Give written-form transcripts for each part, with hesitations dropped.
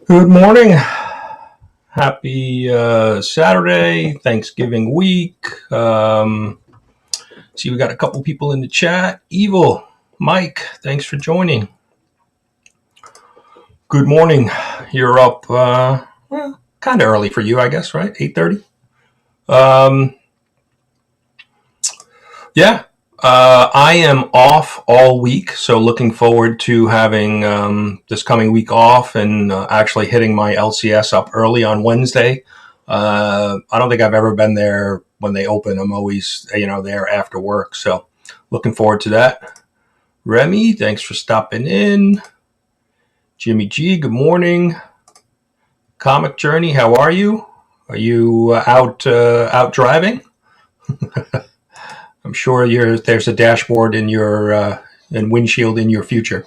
Good morning. Happy Saturday, Thanksgiving week. See, we got a couple people in the chat. Evil, Mike, thanks for joining. Good morning. You're up, kind of early for you, I guess, right? 8:30. Yeah. I am off all week, so looking forward to having this coming week off and actually hitting my LCS up early on Wednesday. I don't think I've ever been there when they open. I'm always, there after work, so looking forward to that. Remy, thanks for stopping in. Jimmy G, good morning. Comic Journey, how are you? Are you out driving? I'm sure there's a dashboard in your and windshield in your future.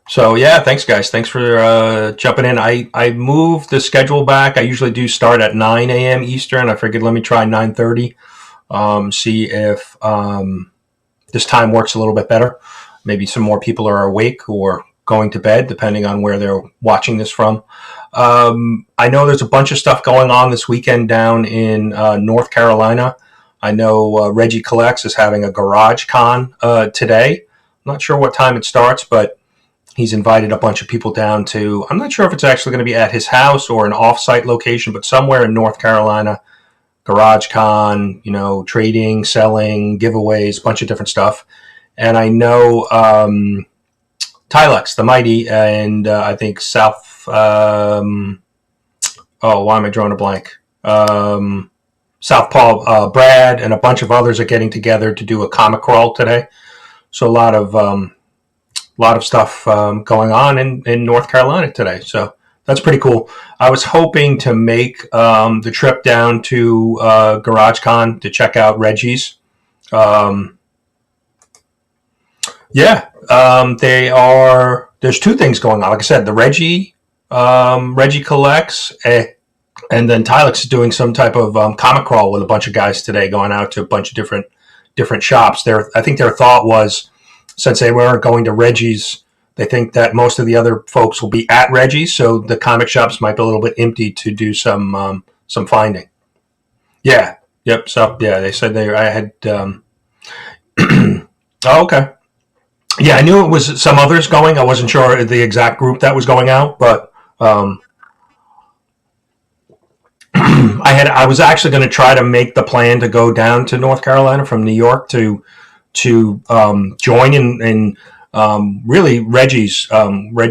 So yeah, thanks guys. Thanks for jumping in. I moved the schedule back. I usually do start at 9 a.m. Eastern. I figured let me try 9:30. See if this time works a little bit better. Maybe some more people are awake or going to bed, depending on where they're watching this from. I know there's a bunch of stuff going on this weekend down in North Carolina. I know Reggie Collects is having a garage con today. I'm not sure what time it starts, but he's invited a bunch of people down to, I'm not sure if it's actually going to be at his house or an off-site location, but somewhere in North Carolina, garage con, trading, selling, giveaways, a bunch of different stuff. And I know Tilex, the Mighty, and I think why am I drawing a blank? Southpaw Brad and a bunch of others are getting together to do a comic crawl today. So a lot of stuff going on in North Carolina today. So that's pretty cool. I was hoping to make the trip down to GarageCon to check out Reggie's. There's two things going on. Like I said, the Reggie Collects, and then Tilex is doing some type of comic crawl with a bunch of guys today, going out to a bunch of different shops. I think their thought was, since they weren't going to Reggie's, they think that most of the other folks will be at Reggie's, so the comic shops might be a little bit empty to do some finding. Yeah. Yep. So yeah, they said I had. Oh, okay. Yeah, I knew it was some others going. I wasn't sure the exact group that was going out, but I was actually going to try to make the plan to go down to North Carolina from New York to join in really Reggie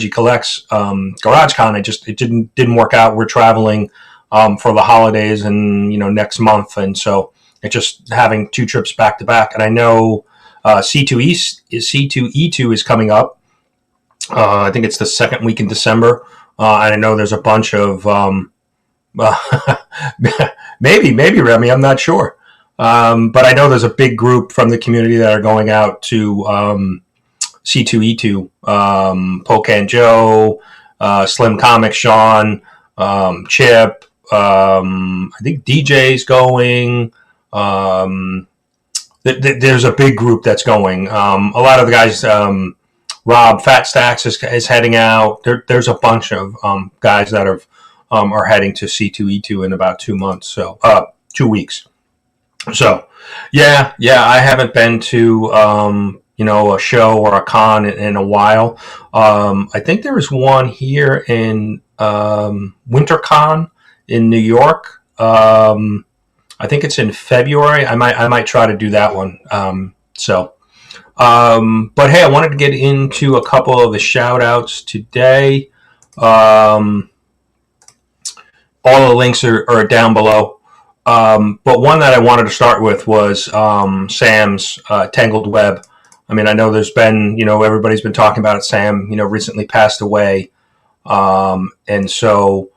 Collects GarageCon. It didn't work out. We're traveling for the holidays and next month, and so it's just having two trips back to back. And I know C2E2 is coming up. I think it's the second week in December, and I know there's a bunch of maybe Remy, I'm not sure. But I know there's a big group from the community that are going out to C2E2. Pocan Joe, Slim Comics, Sean, Chip. I think DJ's going. There's a big group that's going. A lot of the guys, Rob Fat Stacks is heading out. There's a bunch of guys that are heading to C2E2 in about 2 months. So 2 weeks. So yeah, I haven't been to a show or a con in a while. I think there was one here in WinterCon in New York. I think it's in February. I might try to do that one. But hey, I wanted to get into a couple of the shout outs today. All the links are down below. But one that I wanted to start with was Sam's Tangled Web. I mean, I know there's been, everybody's been talking about it. Sam, recently passed away. And so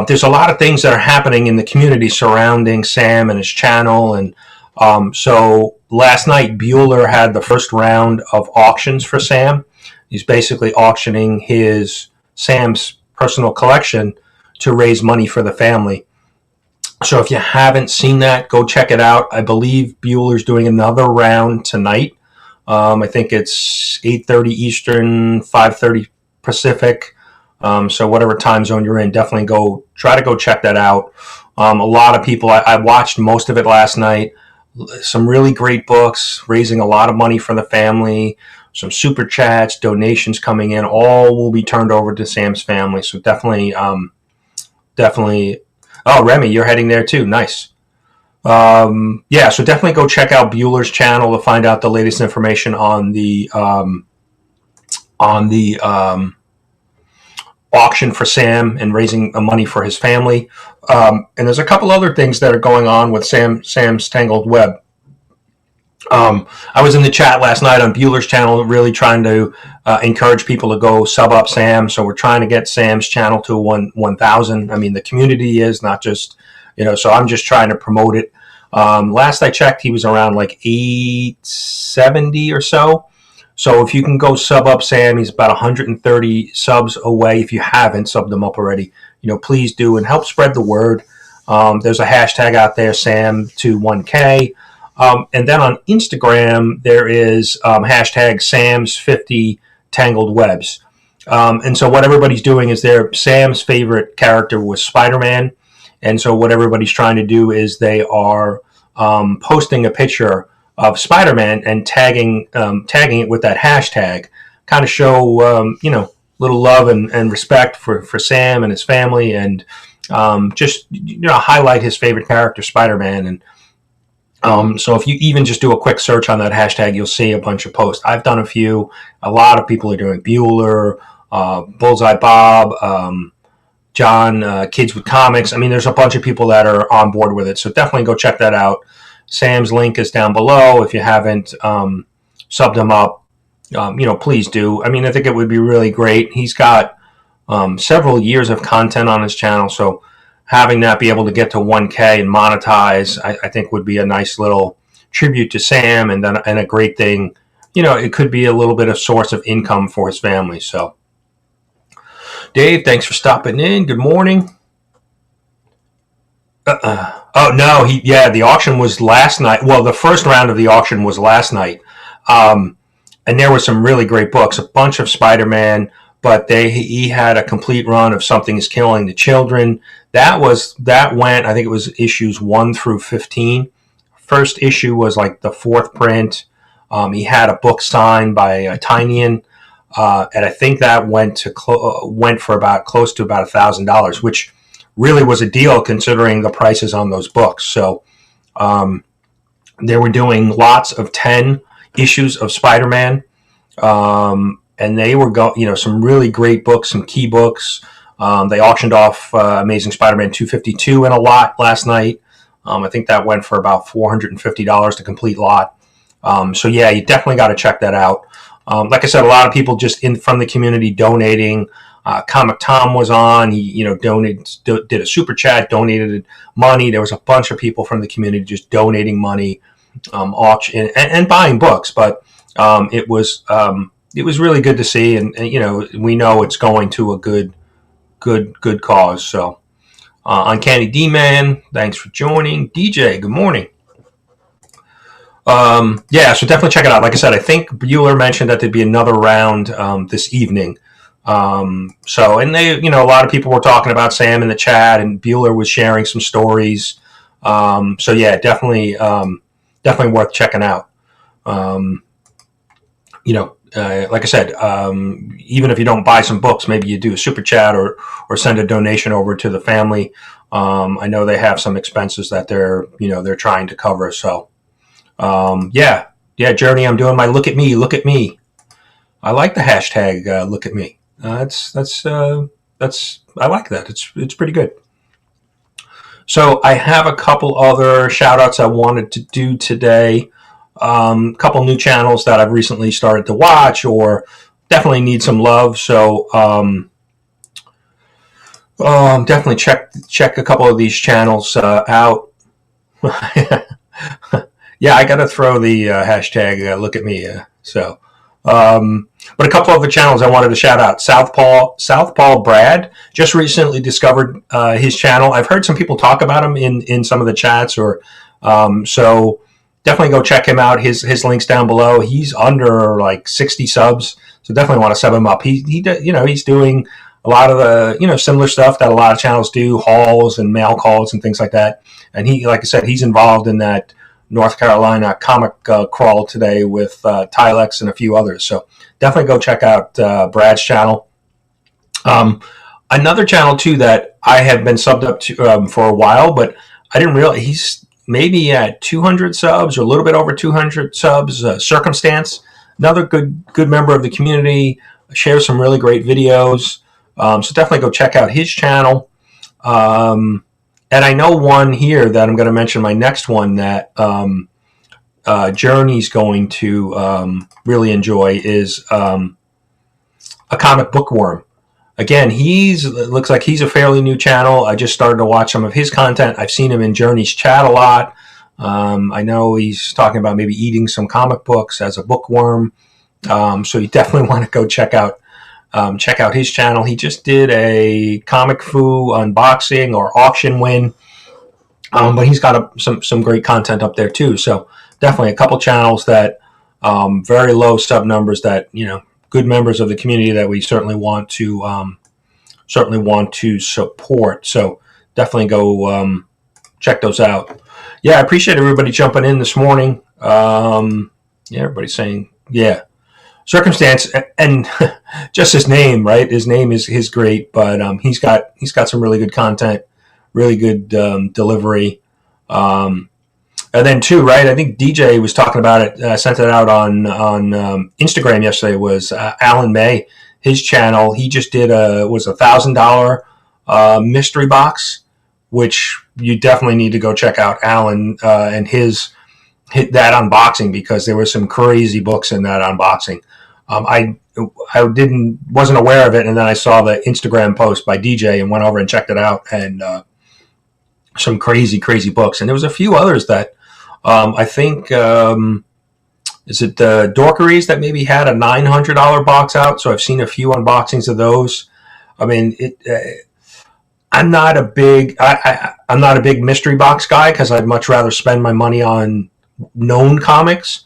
there's a lot of things that are happening in the community surrounding Sam and his channel. And so last night, Bueller had the first round of auctions for Sam. He's basically auctioning Sam's personal collection to raise money for the family. So if you haven't seen that, go check it out. I believe Bueller's doing another round tonight. I think it's 8:30 Eastern, 5:30 Pacific. So whatever time zone you're in, definitely try to go check that out. A lot of people, I watched most of it last night. Some really great books, raising a lot of money for the family, some super chats, donations coming in, all will be turned over to Sam's family. So definitely. Oh, Remy, you're heading there too. Nice. Yeah, so definitely go check out Bueller's channel to find out the latest information on the auction for Sam and raising money for his family. And there's a couple other things that are going on with Sam's Tangled Web. I was in the chat last night on Bueller's channel, really trying to encourage people to go sub up Sam. So we're trying to get Sam's channel to 1,000. I mean, the community is not just, so I'm just trying to promote it. Last I checked, he was around like 870 or so. So if you can go sub up Sam, he's about 130 subs away. If you haven't subbed him up already, please do and help spread the word. There's a hashtag out there, Sam to 1K. And then on Instagram, there is hashtag Sam's 50 Tangled Webs. And so what everybody's doing is Sam's favorite character was Spider-Man. And so what everybody's trying to do is they are posting a picture of Spider-Man and tagging it with that hashtag, kind of show, little love and respect for Sam and his family, and just, highlight his favorite character, Spider-Man. And so if you even just do a quick search on that hashtag, you'll see a bunch of posts. I've done a few. A lot of people are doing Bueller, Bullseye Bob, John, Kids with Comics. I mean, there's a bunch of people that are on board with it. So definitely go check that out. Sam's link is down below. If you haven't subbed him up, please do. I mean, I think it would be really great. He's got several years of content on his channel. So having that be able to get to 1K and monetize, I think would be a nice little tribute to Sam, and a great thing. It could be a little bit of source of income for his family. So, Dave, thanks for stopping in. Good morning. Oh no, the auction was last night. Well, the first round of the auction was last night, and there were some really great books. A bunch of Spider-Man, but he had a complete run of Something Is Killing the Children. That went. I think it was issues 1 through 15. First issue was like the 4th print. He had a book signed by Tynion, and I think that went for about close to about $1,000, which really was a deal considering the prices on those books. So they were doing lots of 10 issues of Spider-Man, and they were some really great books, some key books. They auctioned off Amazing Spider-Man 252 in a lot last night. I think that went for about $450 to complete lot. So yeah, you definitely got to check that out. Like I said, a lot of people just from the community donating. Comic Tom was on. He, did a super chat, donated money. There was a bunch of people from the community just donating money, auction and buying books. But it was really good to see, and we know it's going to a good cause. So, Uncanny D-Man, thanks for joining. DJ, good morning. Yeah, so definitely check it out. Like I said, I think Bueller mentioned that there'd be another round this evening. And they, a lot of people were talking about Sam in the chat, and Bueller was sharing some stories. So yeah, definitely worth checking out. Like I said, even if you don't buy some books, maybe you do a super chat or send a donation over to the family. I know they have some expenses that they're trying to cover. So, yeah, Journey, I'm doing my look at me. I like the hashtag, look at me. That's I like that. It's pretty good. So I have a couple other shout outs I wanted to do today. A couple new channels that I've recently started to watch or definitely need some love. So definitely check a couple of these channels out. Yeah, I got to throw the hashtag look at me. But a couple of the channels I wanted to shout out. Southpaw Brad, just recently discovered his channel. I've heard some people talk about him in some of the chats, or so definitely go check him out. His links down below. He's under like 60 subs, so definitely want to sub him up. He's doing a lot of the similar stuff that a lot of channels do, hauls and mail calls and things like that. And he, like I said, he's involved in that North Carolina comic crawl today with Tilex and a few others. So definitely go check out Brad's channel. Another channel too that I have been subbed up to for a while, but I didn't realize he's maybe at 200 subs or a little bit over 200 subs. Surcam Stances, another good member of the community, shares some really great videos. So definitely go check out his channel. And I know one here that I'm going to mention, my next one that Journey's going to really enjoy is a Comic Bookworm. Again, looks like he's a fairly new channel. I just started to watch some of his content. I've seen him in Journey's chat a lot. I know he's talking about maybe eating some comic books as a bookworm. So you definitely want to go check out his channel. He just did a Comic Foo unboxing or auction win, but he's got some great content up there too. So definitely a couple channels that very low sub numbers that good members of the community that we certainly want to support. So definitely go check those out. Yeah, I appreciate everybody jumping in this morning. Everybody's saying Circumstance, and just his name, right? His name is great, but he's got some really good content, really good delivery. And then too, right? I think DJ was talking about it. Sent it out on Instagram yesterday. Was Alan May, his channel? He just did was $1,000 mystery box, which you definitely need to go check out Alan and his that unboxing, because there were some crazy books in that unboxing. I wasn't aware of it, and then I saw the Instagram post by DJ and went over and checked it out, and some crazy books. And there was a few others that I think is it the Dorkeries that maybe had a $900 box out. So I've seen a few unboxings of those. I mean, I'm not a big mystery box guy, because I'd much rather spend my money on known comics.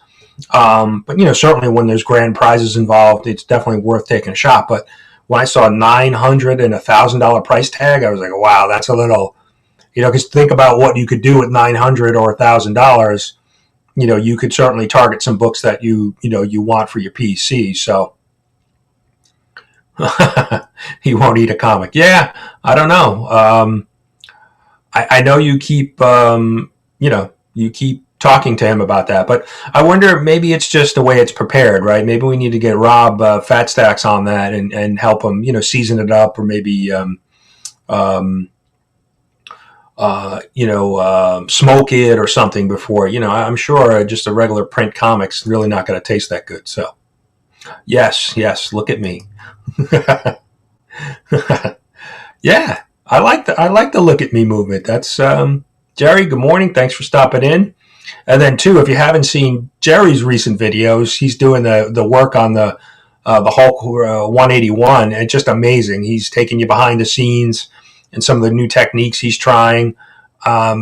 But certainly when there's grand prizes involved, it's definitely worth taking a shot. But when I saw $900 and $1,000 price tag, I was like, wow, that's a little, because think about what you could do with $900 or $1,000. You could certainly target some books that you want for your PC. So he won't eat a comic. Yeah, I don't know. I know you keep you keep talking to him about that, but I wonder, maybe it's just the way it's prepared, right? Maybe we need to get Rob Fat Stacks on that and help him, season it up, or maybe smoke it or something before. I'm sure just a regular print comic's really not going to taste that good. So yes, look at me. Yeah, I like the look at me movement. That's Jerry. Good morning. Thanks for stopping in. And then too, if you haven't seen Jerry's recent videos, he's doing the work on the Hulk 181, and it's just amazing. He's taking you behind the scenes and some of the new techniques he's trying. I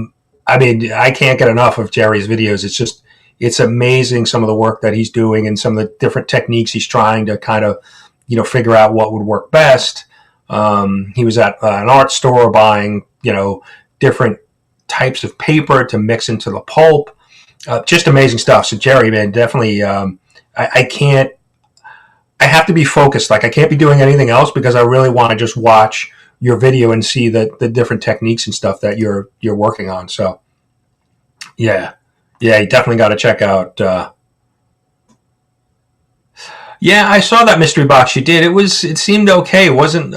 mean, I can't get enough of Jerry's videos. It's amazing, some of the work that he's doing and some of the different techniques he's trying to kind of, figure out what would work best. He was at an art store buying, different types of paper to mix into the pulp. Just amazing stuff. So Jerry, man, definitely, I have to be focused. Like, I can't be doing anything else, because I really want to just watch your video and see the different techniques and stuff that you're working on. So yeah, you definitely got to check out. Yeah, I saw that mystery box you did. It seemed okay. It wasn't,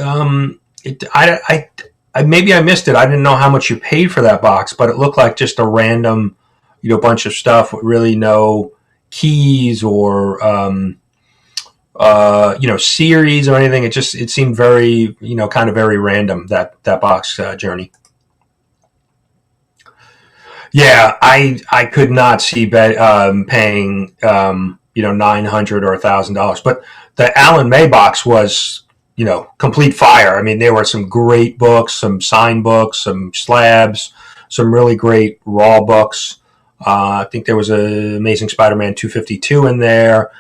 maybe I missed it. I didn't know how much you paid for that box, but it looked like just a random, bunch of stuff with really no keys or, series or anything. It seemed very, kind of very random, that box, Journey. Yeah, I could not see paying, $900 or $1,000, but the Alan May box was, complete fire. I mean, there were some great books, some signed books, some slabs, some really great raw books. I think there was a Amazing Spider-Man 252 in there.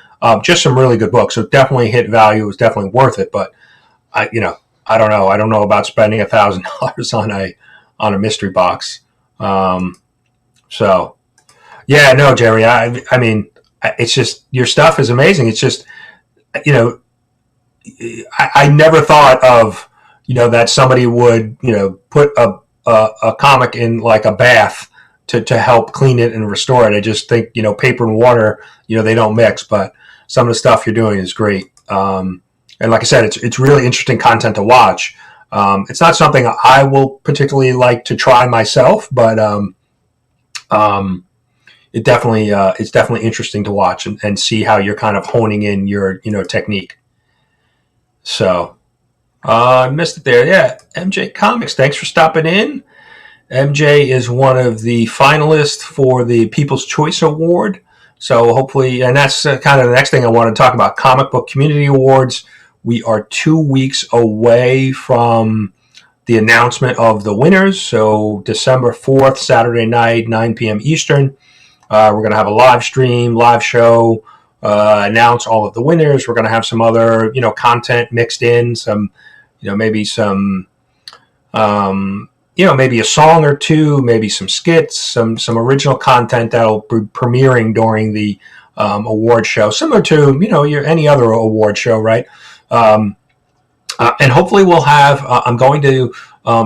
Just some really good books. So definitely hit value. It was definitely worth it. But I don't know. I don't know about spending $1,000 on a mystery box. So yeah, no, Jerry. I mean, it's just your stuff is amazing. It's just I never thought of that somebody would put a comic in like a bath to help clean it and restore it. I just think paper and water they don't mix, but some of the stuff you're doing is great. And like I said, it's really interesting content to watch. It's not something I will particularly like to try myself, but it's definitely interesting to watch and see how you're kind of honing in your technique. So I missed it there. Yeah, MJ Comics. Thanks for stopping in. MJ is one of the finalists for the People's Choice Award. So hopefully, and that's kind of the next thing I want to talk about, Comic Book Community Awards. We are 2 weeks away from the announcement of the winners. So December 4th, Saturday night, 9 p.m. Eastern. We're going to have a live stream, live show, announce all of the winners. We're going to have some other, content mixed in, some, maybe some, maybe a song or two, maybe some skits, some original content that'll be premiering during the award show, similar to, any other award show, right? And hopefully we'll have, I'm going to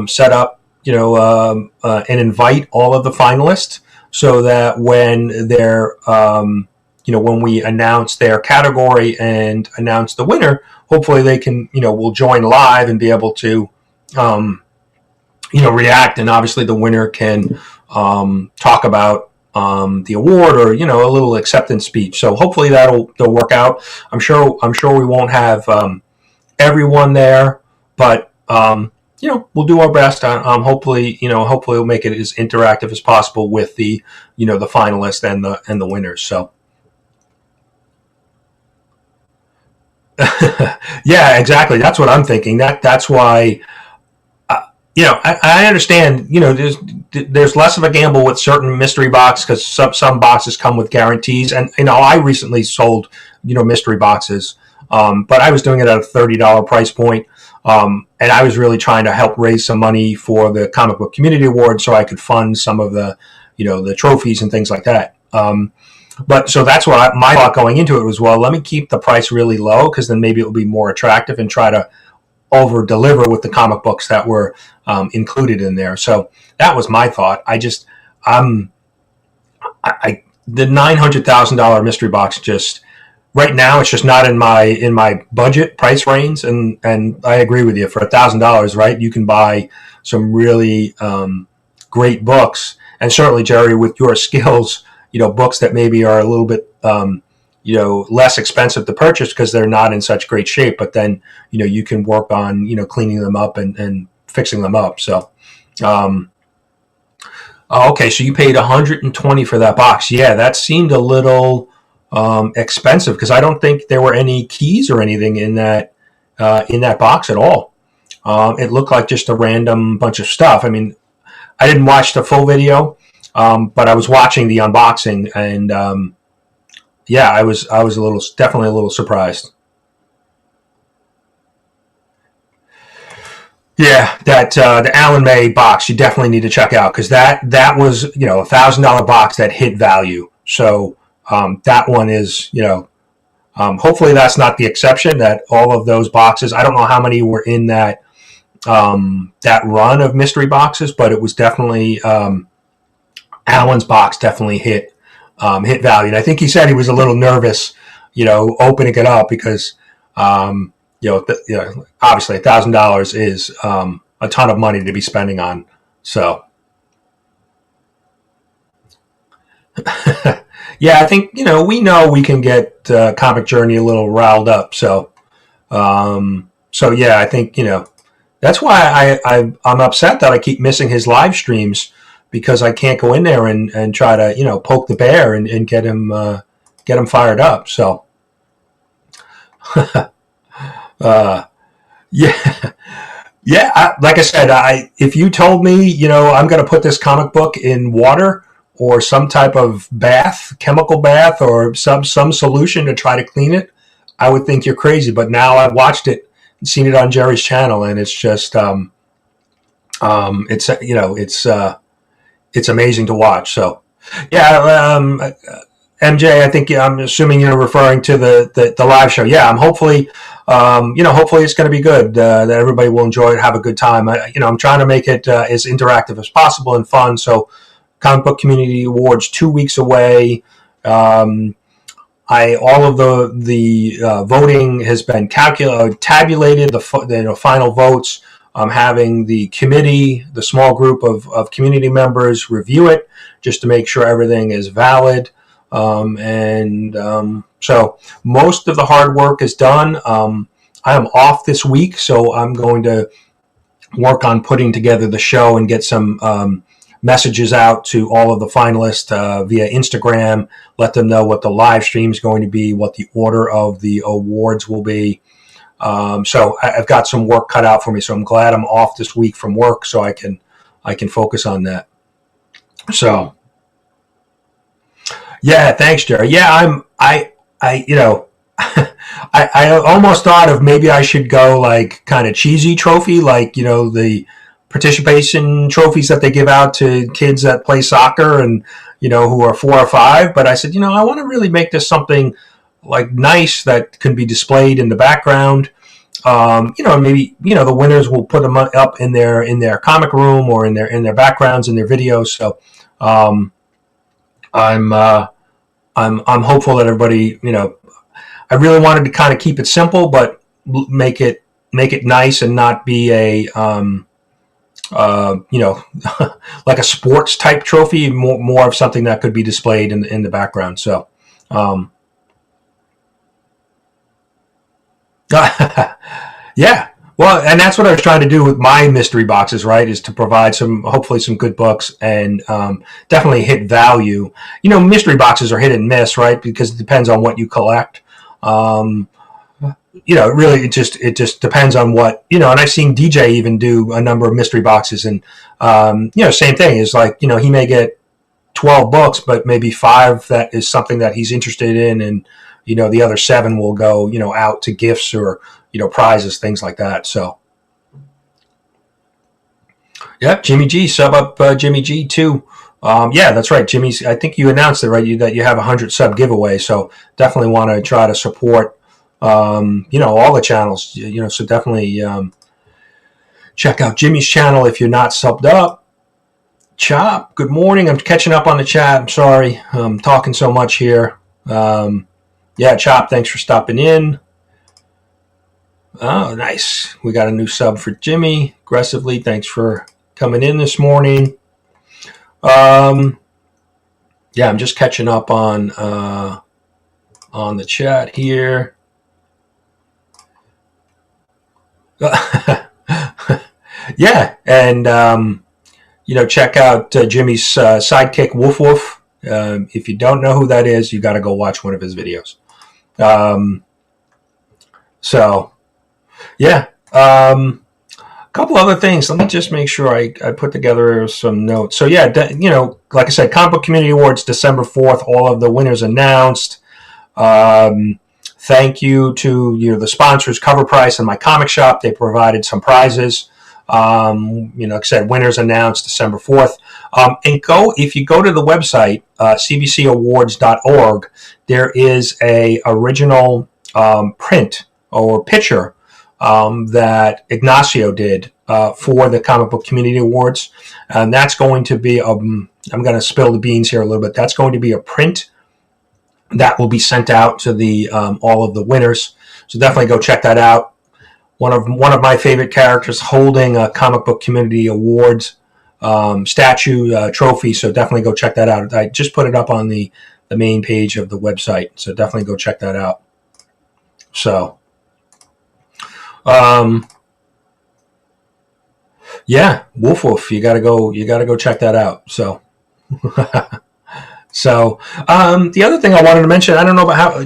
set up, and invite all of the finalists so that when they're, when we announce their category and announce the winner, hopefully they can, will join live and be able to, react. And obviously the winner can talk about the award or, a little acceptance speech. So hopefully they'll work out. I'm sure we won't have everyone there, but we'll do our best. Hopefully we'll make it as interactive as possible with the the finalists and the winners. So yeah, exactly. That's what I'm thinking. That's why. I understand. There's less of a gamble with certain mystery box because some boxes come with guarantees, and I recently sold mystery boxes, but I was doing it at a $30 price point, and I was really trying to help raise some money for the Comic Book Community Award so I could fund some of the the trophies and things like that. But so that's what my thought going into it was. Well, let me keep the price really low because then maybe it will be more attractive and try to over deliver with the comic books that were included in there. So that was my thought. The $900,000 mystery box just right now it's just not in my budget price range. And I agree with you. For $1,000, right, you can buy some really great books. And certainly, Jerry, with your skills, books that maybe are a little bit less expensive to purchase because they're not in such great shape, but then, you can work on, cleaning them up and fixing them up. So, okay. So you paid $120 for that box. Yeah. That seemed a little, expensive because I don't think there were any keys or anything in that box at all. It looked like just a random bunch of stuff. I mean, I didn't watch the full video, but I was watching the unboxing and, yeah, I was definitely a little surprised. Yeah, that the Alan May box you definitely need to check out because that was $1,000 box that hit value. So that one is hopefully that's not the exception. That all of those boxes, I don't know how many were in that run of mystery boxes, but it was definitely Alan's box definitely hit value. And I think he said he was a little nervous, opening it up because, obviously $1,000 is a ton of money to be spending on. So, yeah, I think, we know we can get Comic Journey a little riled up. So, yeah, I think, that's why I'm upset that I keep missing his live streams because I can't go in there and try to, poke the bear and get him fired up. So, yeah, yeah. Like I said, if you told me, I'm going to put this comic book in water, or some type of bath, chemical bath, or some solution to try to clean it, I would think you're crazy. But now I've watched it and seen it on Jerry's channel, and it's just it's amazing to watch. So yeah, MJ, I think I'm assuming you're referring to the live show. Yeah, I'm hopefully hopefully it's going to be good. That everybody will enjoy it, have a good time. I'm trying to make it as interactive as possible and fun. So, Comic Book Community Awards 2 weeks away. All of the voting has been tabulated. The final votes. I'm having the committee, the small group of community members, review it just to make sure everything is valid. So most of the hard work is done. I am off this week, so I'm going to work on putting together the show and get some messages out to all of the finalists via Instagram, let them know what the live stream is going to be, what the order of the awards will be. So I've got some work cut out for me, so I'm glad I'm off this week from work so I can focus on that. So yeah, thanks, Jerry. Yeah, I almost thought of maybe I should go like kind of cheesy trophy, like, the participation trophies that they give out to kids that play soccer and, who are 4 or 5. But I said, I want to really make this something like nice that can be displayed in the background. Maybe, the winners will put them up in their comic room or in their backgrounds in their videos. So, I'm hopeful that everybody, I really wanted to kind of keep it simple, but make it nice and not be a, like a sports type trophy, more of something that could be displayed in the background. So, yeah. Well, and that's what I was trying to do with my mystery boxes, right? Is to provide hopefully some good books and definitely hit value. Mystery boxes are hit and miss, right? Because it depends on what you collect. Really, it just depends on what, and I've seen DJ even do a number of mystery boxes, and same thing is like, he may get 12 books, but maybe 5 that is something that he's interested in, and the other 7 will go, out to gifts or, prizes, things like that. So, yep, Jimmy G, sub up Jimmy G too. Yeah, that's right, Jimmy's. I think you announced it, right? That you have 100 sub giveaway. So definitely want to try to support, all the channels. So definitely check out Jimmy's channel if you're not subbed up. Chop, good morning. I'm catching up on the chat. I'm sorry, I'm talking so much here. Yeah, Chop, thanks for stopping in. Oh, nice. We got a new sub for Jimmy. Aggressively, thanks for coming in this morning. Yeah, I'm just catching up on the chat here. Yeah, and check out Jimmy's sidekick Woof Woof. If you don't know who that is, you got to go watch one of his videos. So, yeah. A couple other things. Let me just make sure I put together some notes. So, yeah, like I said, Comic Book Community Awards, December 4th, all of the winners announced. Thank you to the sponsors, Cover Price and My Comic Shop. They provided some prizes. Like I said, winners announced December 4th. And if you go to the website, cbcawards.org, there is a original print or picture that Ignacio did for the Comic Book Community Awards. And that's going to be, I'm going to spill the beans here a little bit. That's going to be a print that will be sent out to the all of the winners. So definitely go check that out. One of my favorite characters holding a Comic Book Community Awards statue trophy. So definitely go check that out. I just put it up on the main page of the website. So definitely go check that out. So, yeah, Woof Woof, you gotta go check that out. So, so, the other thing I wanted to mention, I don't know about how,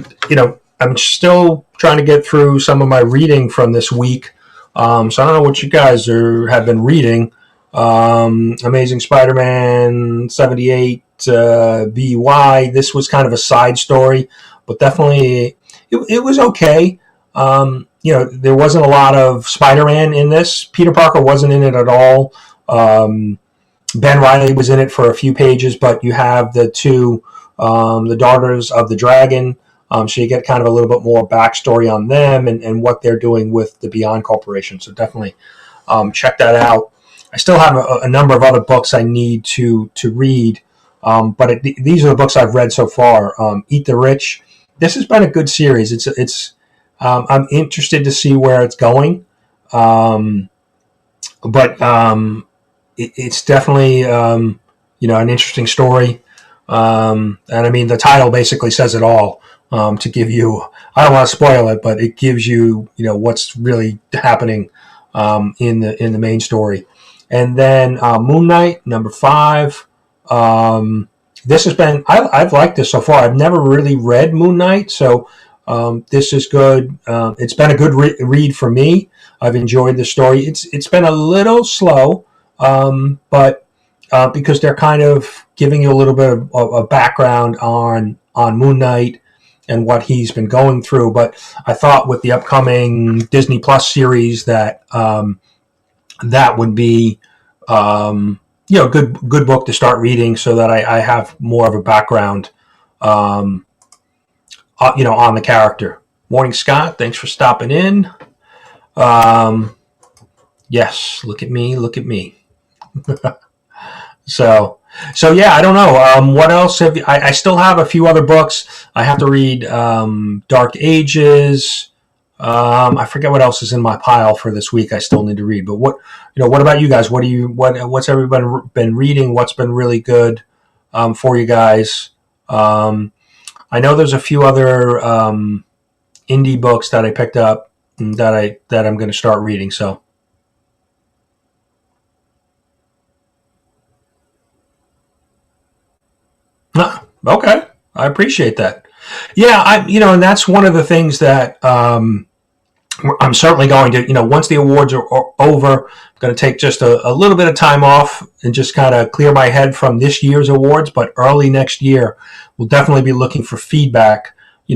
I'm still trying to get through some of my reading from this week. So I don't know what you guys have been reading. Amazing Spider-Man 78, be why. This was kind of a side story, but definitely it was okay. There wasn't a lot of Spider-Man in this. Peter Parker wasn't in it at all. Ben Reilly was in it for a few pages, but you have the two, the Daughters of the Dragon, so you get kind of a little bit more backstory on them and what they're doing with the Beyond Corporation. So definitely check that out. I still have a number of other books I need to read, but these are the books I've read so far. Eat the Rich. This has been a good series. I'm interested to see where it's going, but it's definitely an interesting story. And I mean, the title basically says it all. To give you, I don't want to spoil it, but it gives you, what's really happening in the main story. And then Moon Knight, number 5. This has been, I've liked this so far. I've never really read Moon Knight, so this is good. It's been a good read for me. I've enjoyed the story. It's been a little slow, but because they're kind of giving you a little bit of a background on Moon Knight and what he's been going through. But I thought with the upcoming Disney Plus series that that would be good book to start reading, so that I have more of a background on the character. Morning, Scott. Thanks for stopping in. Yes, look at me. So yeah, I don't know. What else have you, I still have a few other books. I have to read Dark Ages. I forget what else is in my pile for this week. I still need to read. But what about you guys? What's everybody been reading? What's been really good for you guys? I know there's a few other indie books that I picked up that I'm going to start reading. So. Okay, I appreciate that. Yeah, and that's one of the things that I'm certainly going to, once the awards are over, I'm going to take just a little bit of time off and just kind of clear my head from this year's awards. But early next year, we'll definitely be looking for feedback,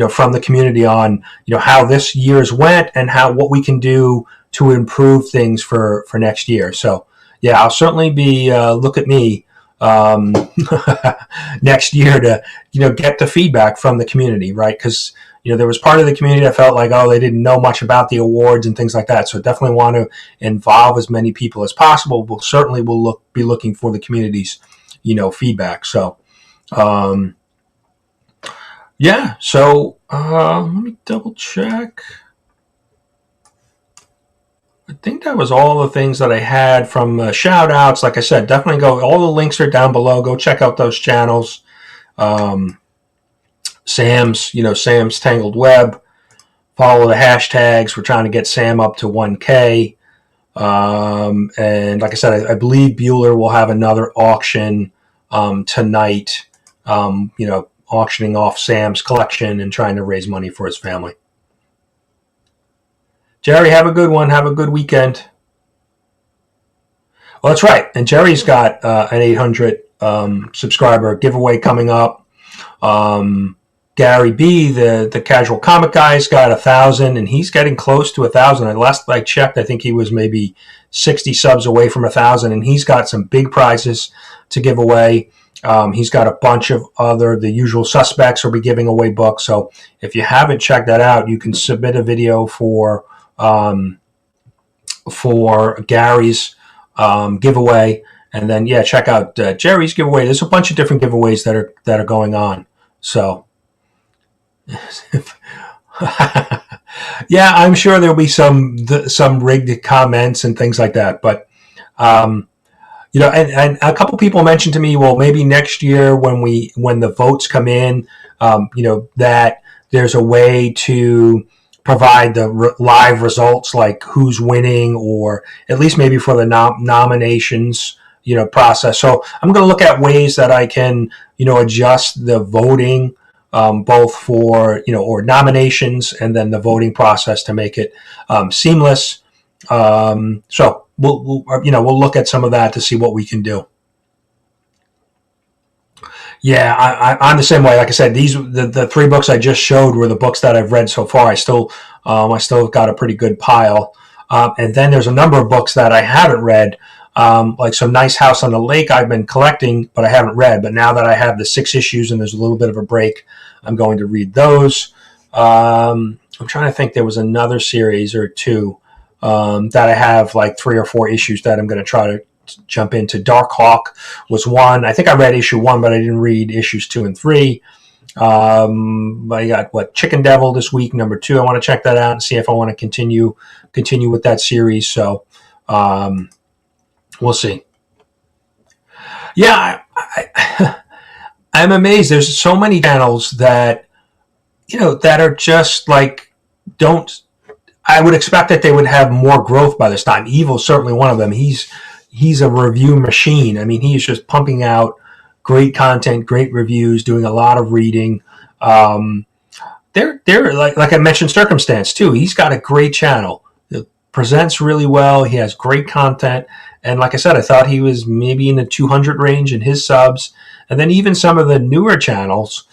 from the community on, how this year's went and what we can do to improve things for next year. So, yeah, I'll certainly be look at me. Next year to get the feedback from the community, right? Because there was part of the community that felt like, they didn't know much about the awards and things like that. So definitely want to involve as many people as possible. We'll certainly be looking for the community's feedback. So yeah. So let me double check. I think that was all the things that I had from shout outs. Like I said, definitely all the links are down below. Go check out those channels. Sam's Tangled Web. Follow the hashtags. We're trying to get Sam up to 1K. And like I said, I believe Bueller will have another auction tonight, auctioning off Sam's collection and trying to raise money for his family. Jerry, have a good one. Have a good weekend. Well, that's right. And Jerry's got an 800 subscriber giveaway coming up. Gary B, the casual comic guy's got 1,000, and he's getting close to 1,000. And last I checked, I think he was maybe 60 subs away from 1,000, and he's got some big prizes to give away. He's got a bunch of the usual suspects will be giving away books. So if you haven't checked that out, you can submit a video for Gary's giveaway, and then check out Jerry's giveaway. There's a bunch of different giveaways that are going on. So yeah, I'm sure there'll be some rigged comments and things like that. But and a couple people mentioned to me, well, maybe next year when the votes come in, that there's a way to provide the live results, like who's winning, or at least maybe for the nominations, process. So I'm going to look at ways that I can, adjust the voting, both for, or nominations and then the voting process to make it seamless. So we'll look at some of that to see what we can do. Yeah, I'm the same way. Like I said, the three books I just showed were the books that I've read so far. I still got a pretty good pile, and then there's a number of books that I haven't read, like some Nice House on the Lake I've been collecting, but I haven't read. But now that I have the 6 issues and there's a little bit of a break, I'm going to read those. I'm trying to think. There was another series or two that I have like 3 or 4 issues that I'm going to try to jump into. Darkhawk was one. I think I read issue 1, but I didn't read issues 2 and 3. I got Chicken Devil this week, number 2. I want to check that out and see if I want to continue with that series. So we'll see. Yeah, I'm amazed. There's so many channels that that are just like don't. I would expect that they would have more growth by this time. Evil's certainly one of them. He's a review machine. I mean, he's just pumping out great content, great reviews, doing a lot of reading. They're like I mentioned, Circumstance too. He's got a great channel. It presents really well. He has great content, and like I said, I thought he was maybe in the 200 range in his subs. And then even some of the newer channels,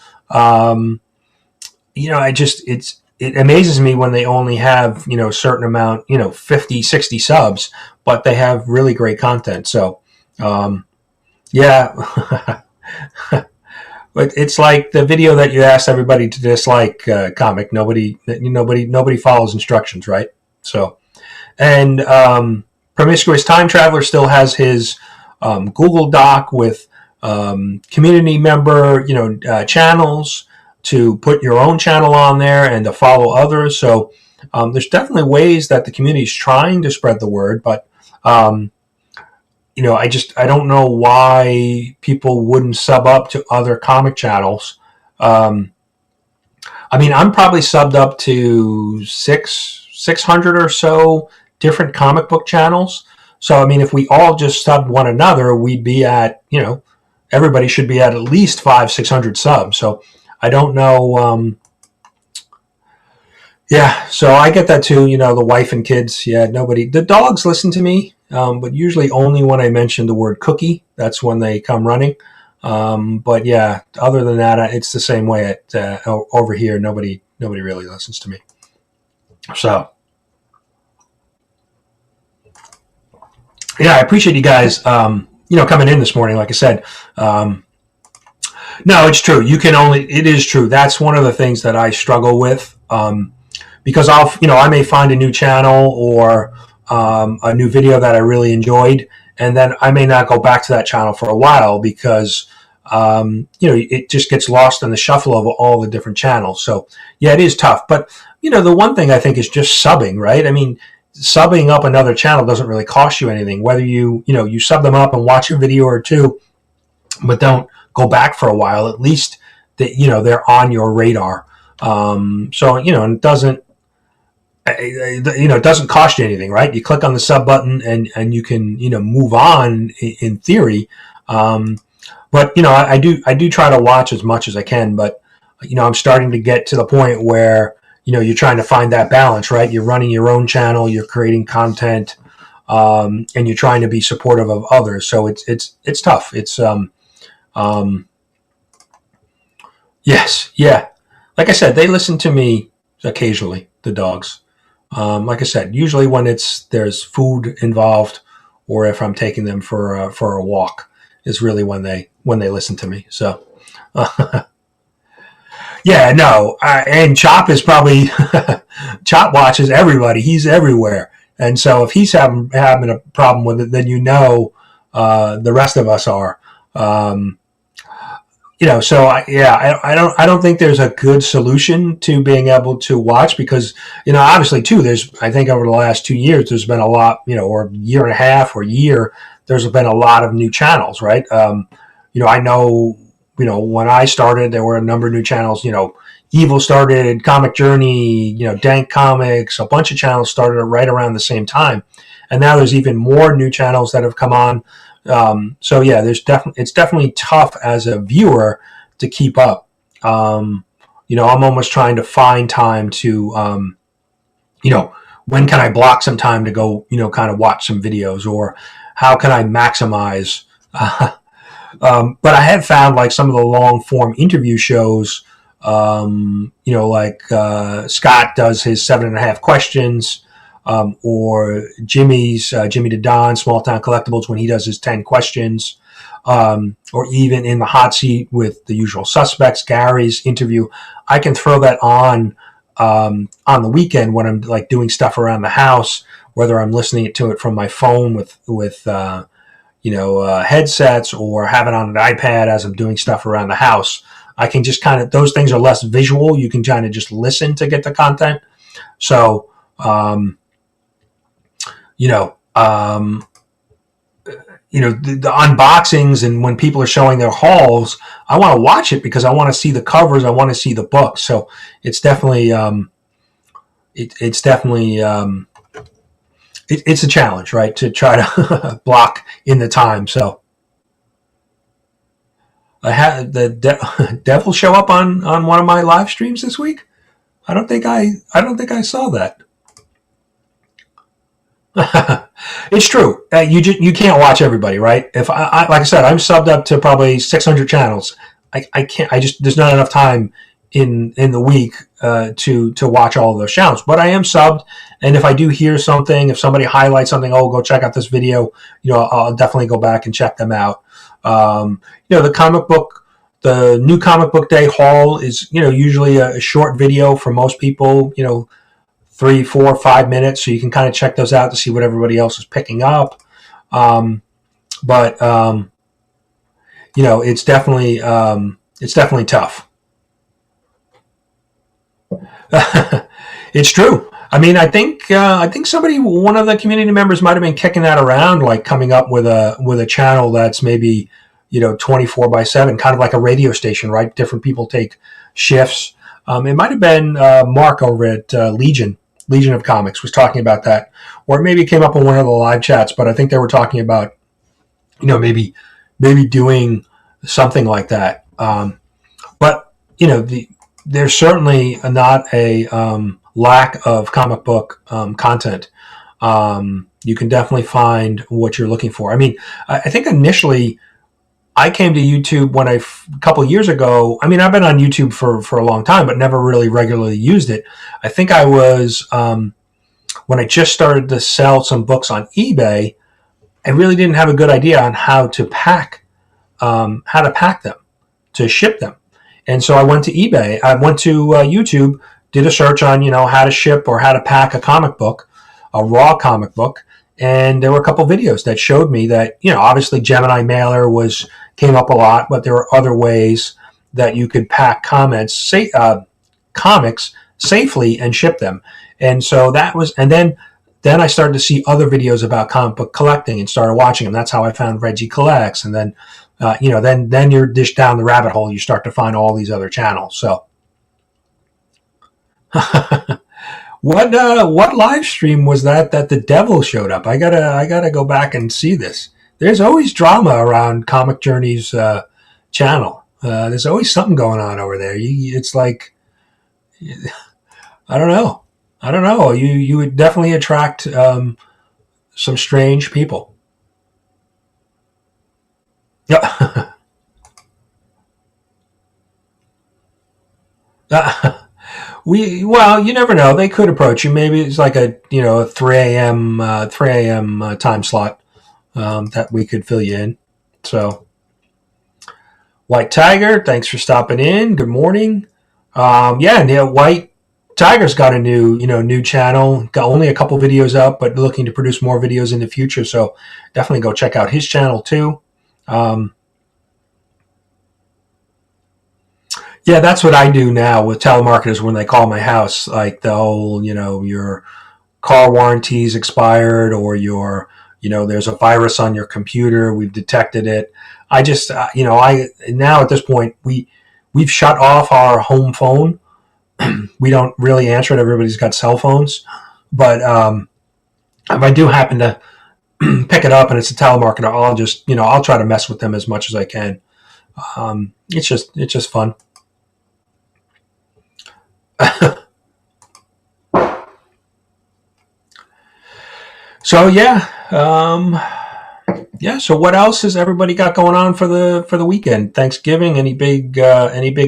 it amazes me when they only have, a certain amount, 50, 60 subs, but they have really great content. So, yeah, but it's like the video that you asked everybody to dislike, comic. Nobody follows instructions, right? So, and Promiscuous Time Traveler still has his Google Doc with community member, channels to put your own channel on there and to follow others. So there's definitely ways that the community is trying to spread the word, but I don't know why people wouldn't sub up to other comic channels. I'm probably subbed up to 600 or so different comic book channels. So, if we all just subbed one another, we'd be at, everybody should be at least 500-600 subs. So I don't know. Yeah, so I get that too. The wife and kids. Yeah, the dogs listen to me, but usually only when I mention the word cookie. That's when they come running. But yeah, other than that, it's the same way over here. Nobody really listens to me. So yeah, I appreciate you guys, coming in this morning. Like I said, no, it's true. It is true. That's one of the things that I struggle with, because I may find a new channel or a new video that I really enjoyed, and then I may not go back to that channel for a while because, it just gets lost in the shuffle of all the different channels. So yeah, it is tough. But, the one thing I think is just subbing, right? Subbing up another channel doesn't really cost you anything, whether you sub them up and watch a video or two, but don't go back for a while. At least that they're on your radar. So it doesn't it doesn't cost you anything, right? You click on the sub button and you can move on in theory. But I do try to watch as much as I can. But I'm starting to get to the point where you're trying to find that balance, right? You're running your own channel, you're creating content, and you're trying to be supportive of others. So it's tough. It's yes, yeah. Like I said, they listen to me occasionally, the dogs. Like I said, usually when there's food involved, or if I'm taking them for a walk, is really when they listen to me. So, yeah, no, and Chop is probably Chop watches everybody. He's everywhere, and so if he's having a problem with it, then the rest of us are. So I don't think there's a good solution to being able to watch because, obviously too, I think over the last 2 years, there's been a lot, or year and a half or year, there's been a lot of new channels, right? I know, when I started, there were a number of new channels, Evil started, Comic Journey, Dank Comics, a bunch of channels started right around the same time. And now there's even more new channels that have come on. So yeah, it's definitely tough as a viewer to keep up. I'm almost trying to find time to, when can I block some time to go, kind of watch some videos, or how can I maximize, But I have found like some of the long form interview shows, like Scott does his 7.5 questions, or Jimmy to Don, Small Town Collectibles, when he does his 10 questions, or even in the hot seat with the usual suspects, Gary's interview. I can throw that on the weekend when I'm like doing stuff around the house, whether I'm listening to it from my phone with headsets, or have it on an iPad as I'm doing stuff around the house. I can just kind of, those things are less visual. You can kind of just listen to get the content. So, the unboxings and when people are showing their hauls, I want to watch it because I want to see the covers. I want to see the books. So it's definitely, it's a challenge, right? To try to block in the time. So I had the devil show up on one of my live streams this week. I don't think I saw that. It's true. You can't watch everybody, right? If I like I said, I'm subbed up to probably 600 channels. I can't. There's not enough time in the week to watch all of those channels. But I am subbed, and if I do hear something, if somebody highlights something, go check out this video. I'll definitely go back and check them out. The new comic book day haul is usually a short video for most people. 3, 4, 5 minutes, so you can kind of check those out to see what everybody else is picking up. But it's definitely tough. It's true. I mean, I think one of the community members might have been kicking that around, like coming up with a channel that's maybe 24/7, kind of like a radio station, right? Different people take shifts. It might have been Mark over at Legion of Comics was talking about that, or maybe it came up in one of the live chats. But I think they were talking about maybe doing something like that. But there's certainly not a lack of comic book content. You can definitely find what you're looking for. I mean, I think initially I came to YouTube a couple years ago. I mean, I've been on YouTube for a long time, but never really regularly used it. I think I was, when I just started to sell some books on eBay, I really didn't have a good idea on how to pack them, to ship them. And so I went to eBay. I went to YouTube, did a search on, how to ship or how to pack a comic book, a raw comic book. And there were a couple videos that showed me that, obviously Gemini Mailer came up a lot, but there were other ways that you could pack comics safely and ship them. And so that was, and then I started to see other videos about comic book collecting and started watching them. That's how I found Reggie Collects. And then, then you're dished down the rabbit hole. You start to find all these other channels. So what live stream was that the devil showed up? I gotta go back and see this. There's always drama around Comic Journey's channel. There's always something going on over there. It's like, I don't know. You would definitely attract some strange people. Yeah. Well, you never know. They could approach you. Maybe it's like a 3 a.m. Time slot that we could fill you in. So, White Tiger, thanks for stopping in. Good morning. White Tiger's got a new channel. Got only a couple videos up, but looking to produce more videos in the future. So definitely go check out his channel too. Yeah, that's what I do now with telemarketers when they call my house. Like the whole, your car warranty's expired, or there's a virus on your computer. We've detected it. I just, now at this point, we've shut off our home phone. We don't really answer it. Everybody's got cell phones. But if I do happen to pick it up and it's a telemarketer, I'll just, I'll try to mess with them as much as I can. It's just fun. So yeah, Yeah. So what else has everybody got going on for the weekend? Thanksgiving? Any big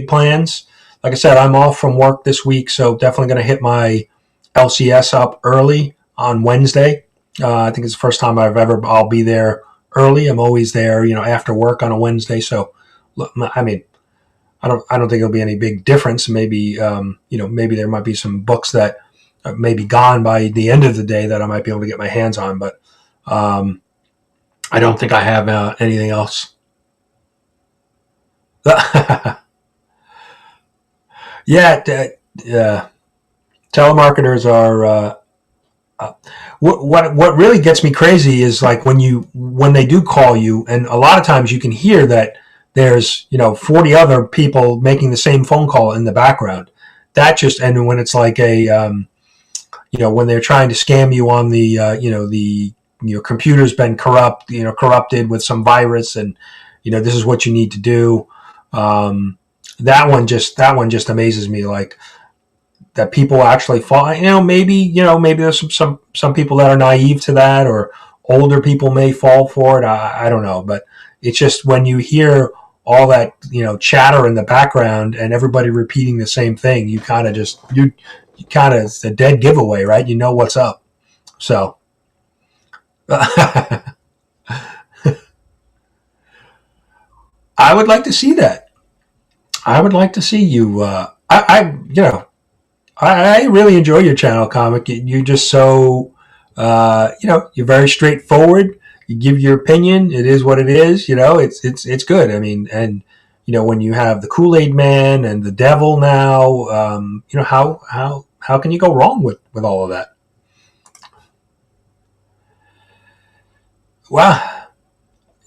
plans? Like I said, I'm off from work this week, so definitely going to hit my LCS up early on Wednesday. I think it's the first time I'll be there early. I'm always there, after work on a Wednesday. So, I mean, I don't think it'll be any big difference. Maybe, maybe there might be some books that may be gone by the end of the day that I might be able to get my hands on, but I don't think I have anything else. Yeah, telemarketers are. What really gets me crazy is like when they do call you, and a lot of times you can hear that there's 40 other people making the same phone call in the background. And when it's like when they're trying to scam you on your computer's been corrupted with some virus, and this is what you need to do. That one just amazes me, like that people actually fall. Maybe there's some people that are naive to that, or older people may fall for it. I don't know, but it's just when you hear all that chatter in the background and everybody repeating the same thing, you kind of it's a dead giveaway, right? You know what's up. So I would like to see that. I would like to see you. I really enjoy your channel, Comic. You're just so, you're very straightforward. You give your opinion. It is what it is. It's good. I mean, and when you have the Kool-Aid Man and the Devil now, how can you go wrong with all of that? Wow.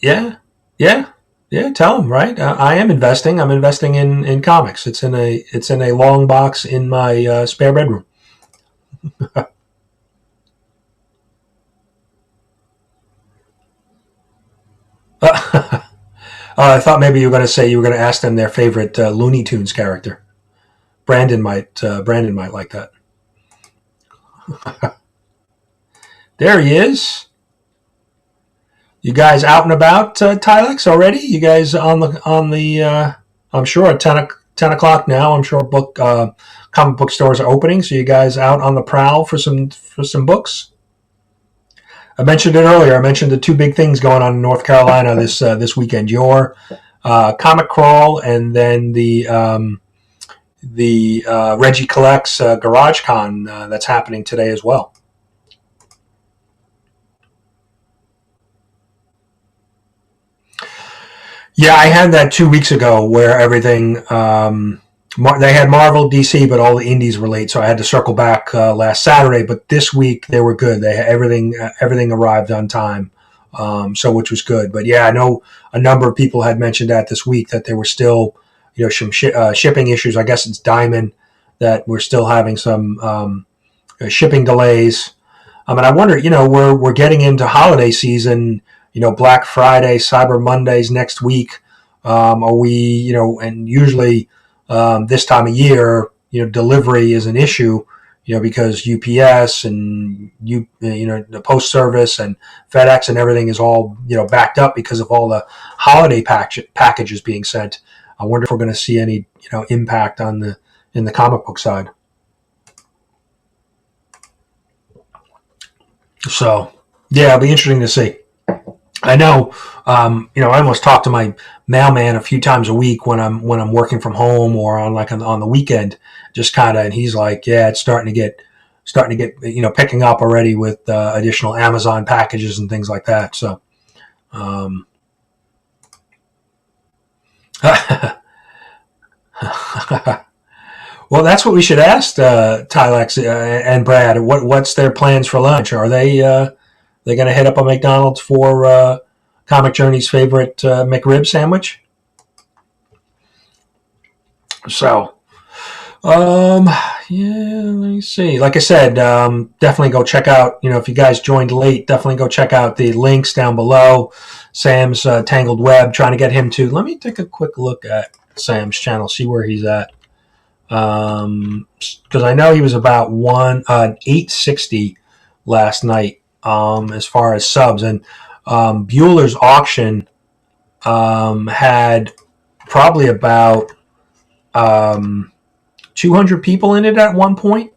Yeah. Yeah. Yeah, tell them, right? I am investing. I'm investing in comics. It's in a long box in my spare bedroom. I thought maybe you were going to say you were going to ask them their favorite Looney Tunes character. Brandon might like that. There he is. You guys out and about, Tylex, already? You guys on the I'm sure at 10 o'clock now. I'm sure comic book stores are opening. So you guys out on the prowl for some books? I mentioned it earlier. I mentioned the two big things going on in North Carolina this weekend. Your Comic Crawl, and then the Reggie Collects Garage Con that's happening today as well. Yeah, I had that 2 weeks ago where everything they had Marvel, DC, but all the indies were late, so I had to circle back last Saturday. But this week they were good. They had everything arrived on time, so which was good. But yeah, I know a number of people had mentioned that this week that there were still some shipping issues. I guess it's Diamond that we're still having some shipping delays. And I wonder, we're getting into holiday season. Black Friday, Cyber Mondays next week. Are we, and usually this time of year, delivery is an issue, because UPS and the post service and FedEx and everything is all backed up because of all the holiday packages being sent. I wonder if we're going to see any impact in the comic book side. So yeah, it'll be interesting to see. I know, I almost talk to my mailman a few times a week when I'm working from home or on the weekend, just kind of, and he's like, yeah, it's starting to get, picking up already with additional Amazon packages and things like that. So, well, that's what we should ask Tylex and Brad. What's their plans for lunch? Are they going to head up a McDonald's for Comic Journey's favorite McRib sandwich? So, yeah, let me see. Like I said, definitely go check out, if you guys joined late, definitely go check out the links down below. Sam's Tangled Web, trying to get him to, let me take a quick look at Sam's channel, see where he's at. Because I know he was about 860 last night as far as subs, and Bueller's auction had probably about 200 people in it at one point.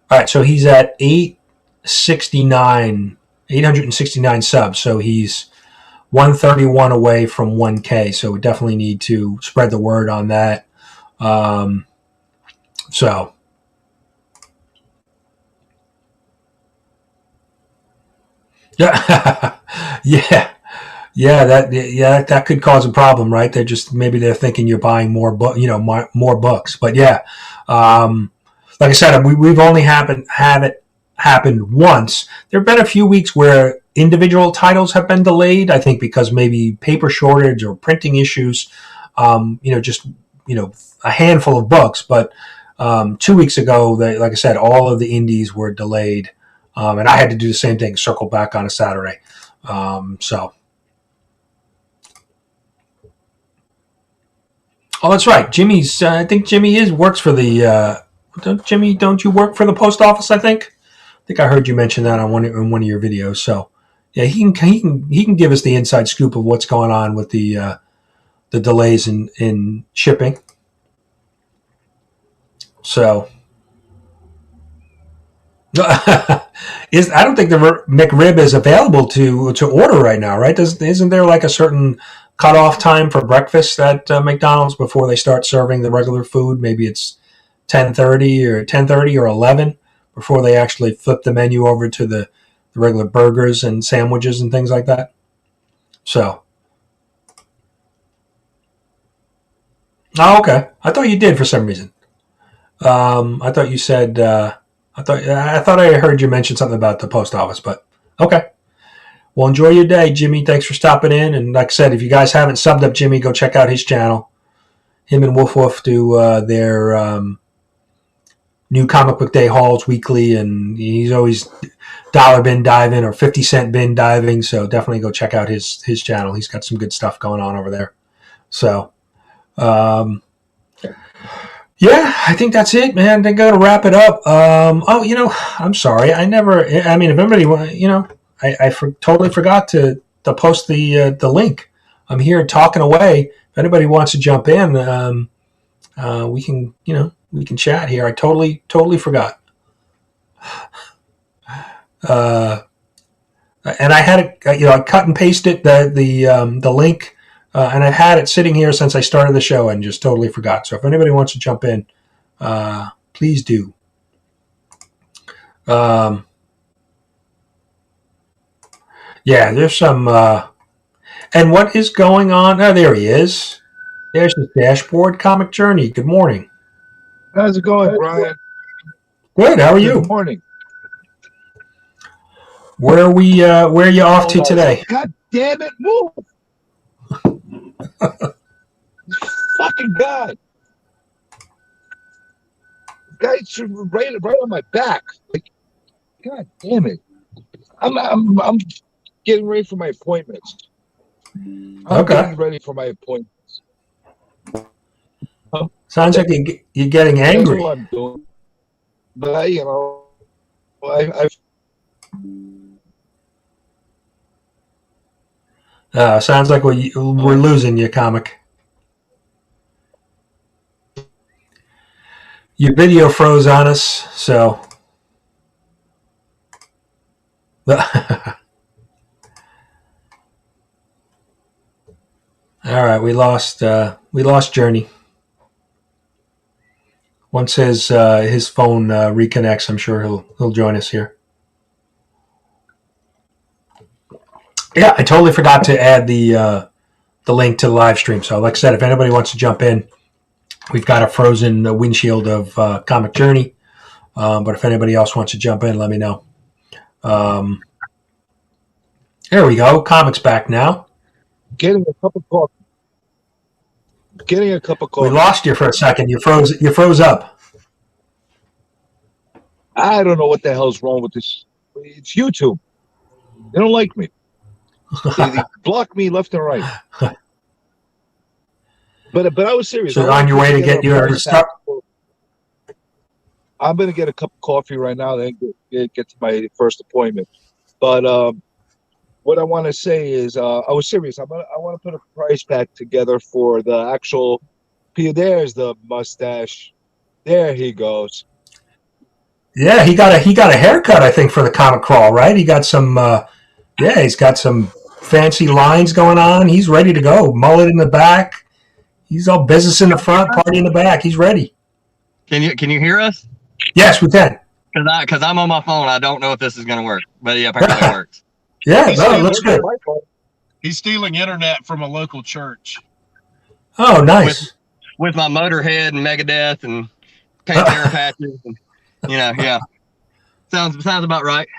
All right, so he's at 869 subs. So he's 131 away from 1K. So we definitely need to spread the word on that. So yeah, that could cause a problem, right? Maybe they're thinking you're buying more more books. But yeah, like I said, we've only had it happen once. There have been a few weeks where individual titles have been delayed. I think because maybe paper shortage or printing issues. Just a handful of books. But 2 weeks ago, like I said, all of the indies were delayed, and I had to do the same thing, circle back on a Saturday. Oh, that's right. Jimmy's. I think Jimmy works for the. Don't you work for the post office? I think I heard you mention that on one of your videos. So, yeah, he can give us the inside scoop of what's going on with the delays in shipping. So, I don't think the McRib is available to order right now, right? Isn't there like a certain cutoff time for breakfast at McDonald's before they start serving the regular food? Maybe it's 10:30 or 11 before they actually flip the menu over to the regular burgers and sandwiches and things like that. So, okay. I thought you did for some reason. I thought you said. I thought I heard you mention something about the post office, but okay. Well, enjoy your day, Jimmy. Thanks for stopping in. And like I said, if you guys haven't subbed up Jimmy, go check out his channel. Him and Woof Woof do their new comic book day hauls weekly, and he's always dollar bin diving or 50-cent bin diving. So definitely go check out his channel. He's got some good stuff going on over there. So, yeah, I think that's it, man. They're going to wrap it up. I'm sorry. If anybody, I totally forgot to post the link. I'm here talking away. If anybody wants to jump in, we can chat here. I totally forgot. And I had it, I cut and pasted the link. And I've had it sitting here since I started the show and just totally forgot. So if anybody wants to jump in, please do. Yeah, there's some. And what is going on? Oh, there he is. There's the dashboard comic journey. Good morning. How's it going, Brian? Good. How are you? Good morning. Where are you off to today? God damn it, move! Fucking God! Guy's right on my back. Like, God damn it! I'm getting ready for my appointments. Getting ready for my appointments. Sounds like you're getting angry. That's what I'm doing. But sounds like we're losing you, comic. Your video froze on us, so. All right, we lost Journey. Once his phone reconnects, I'm sure he'll join us here. Yeah, I totally forgot to add the link to the live stream. So, like I said, if anybody wants to jump in, we've got a frozen windshield of Comic Journey. But if anybody else wants to jump in, let me know. There we go. Comic's back now. Getting a cup of coffee. We lost you for a second. You froze up. I don't know what the hell's wrong with this. It's YouTube. They don't like me. They block me left and right. But I was serious. So on your way to get your stuff. I'm going to get a cup of coffee right now, then get to my first appointment. But what I want to say is, I was serious. I want to put a price pack together for the actual. There's the mustache. There he goes. Yeah, he got a haircut, I think, for the comic crawl, right? He got some. He's got some fancy lines going on. He's ready to go. Mullet in the back. He's all business in the front, party in the back. He's ready. Can you hear us? Yes, we can. Because I'm on my phone. I don't know if this is going to work, but yeah, apparently it works. Yeah, no, it looks good. He's stealing internet from a local church. Oh, nice. With my Motorhead and Megadeth and Pantera patches. And, yeah. Sounds about right.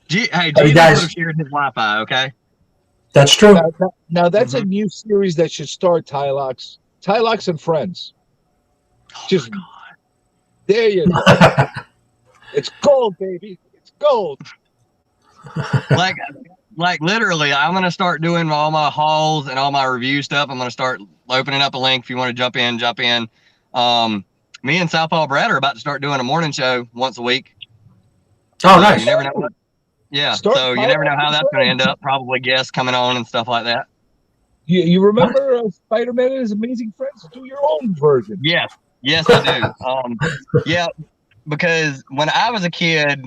Hey, Jesus would have shared his Wi-Fi, okay? That's true. Now that's a new series that should start Tylox. Tylox and Friends. Just there you go. It's gold, baby. It's gold. Like literally, I'm gonna start doing all my hauls and all my review stuff. I'm gonna start opening up a link if you want to jump in. Me and Southpaw Brad are about to start doing a morning show once a week. Oh, nice. You never know. Yeah, so you never know how that's gonna end up. Probably guests coming on and stuff like that. You remember Spider-Man and His Amazing Friends? Do your own version. Yes, I do. Yeah, because when I was a kid,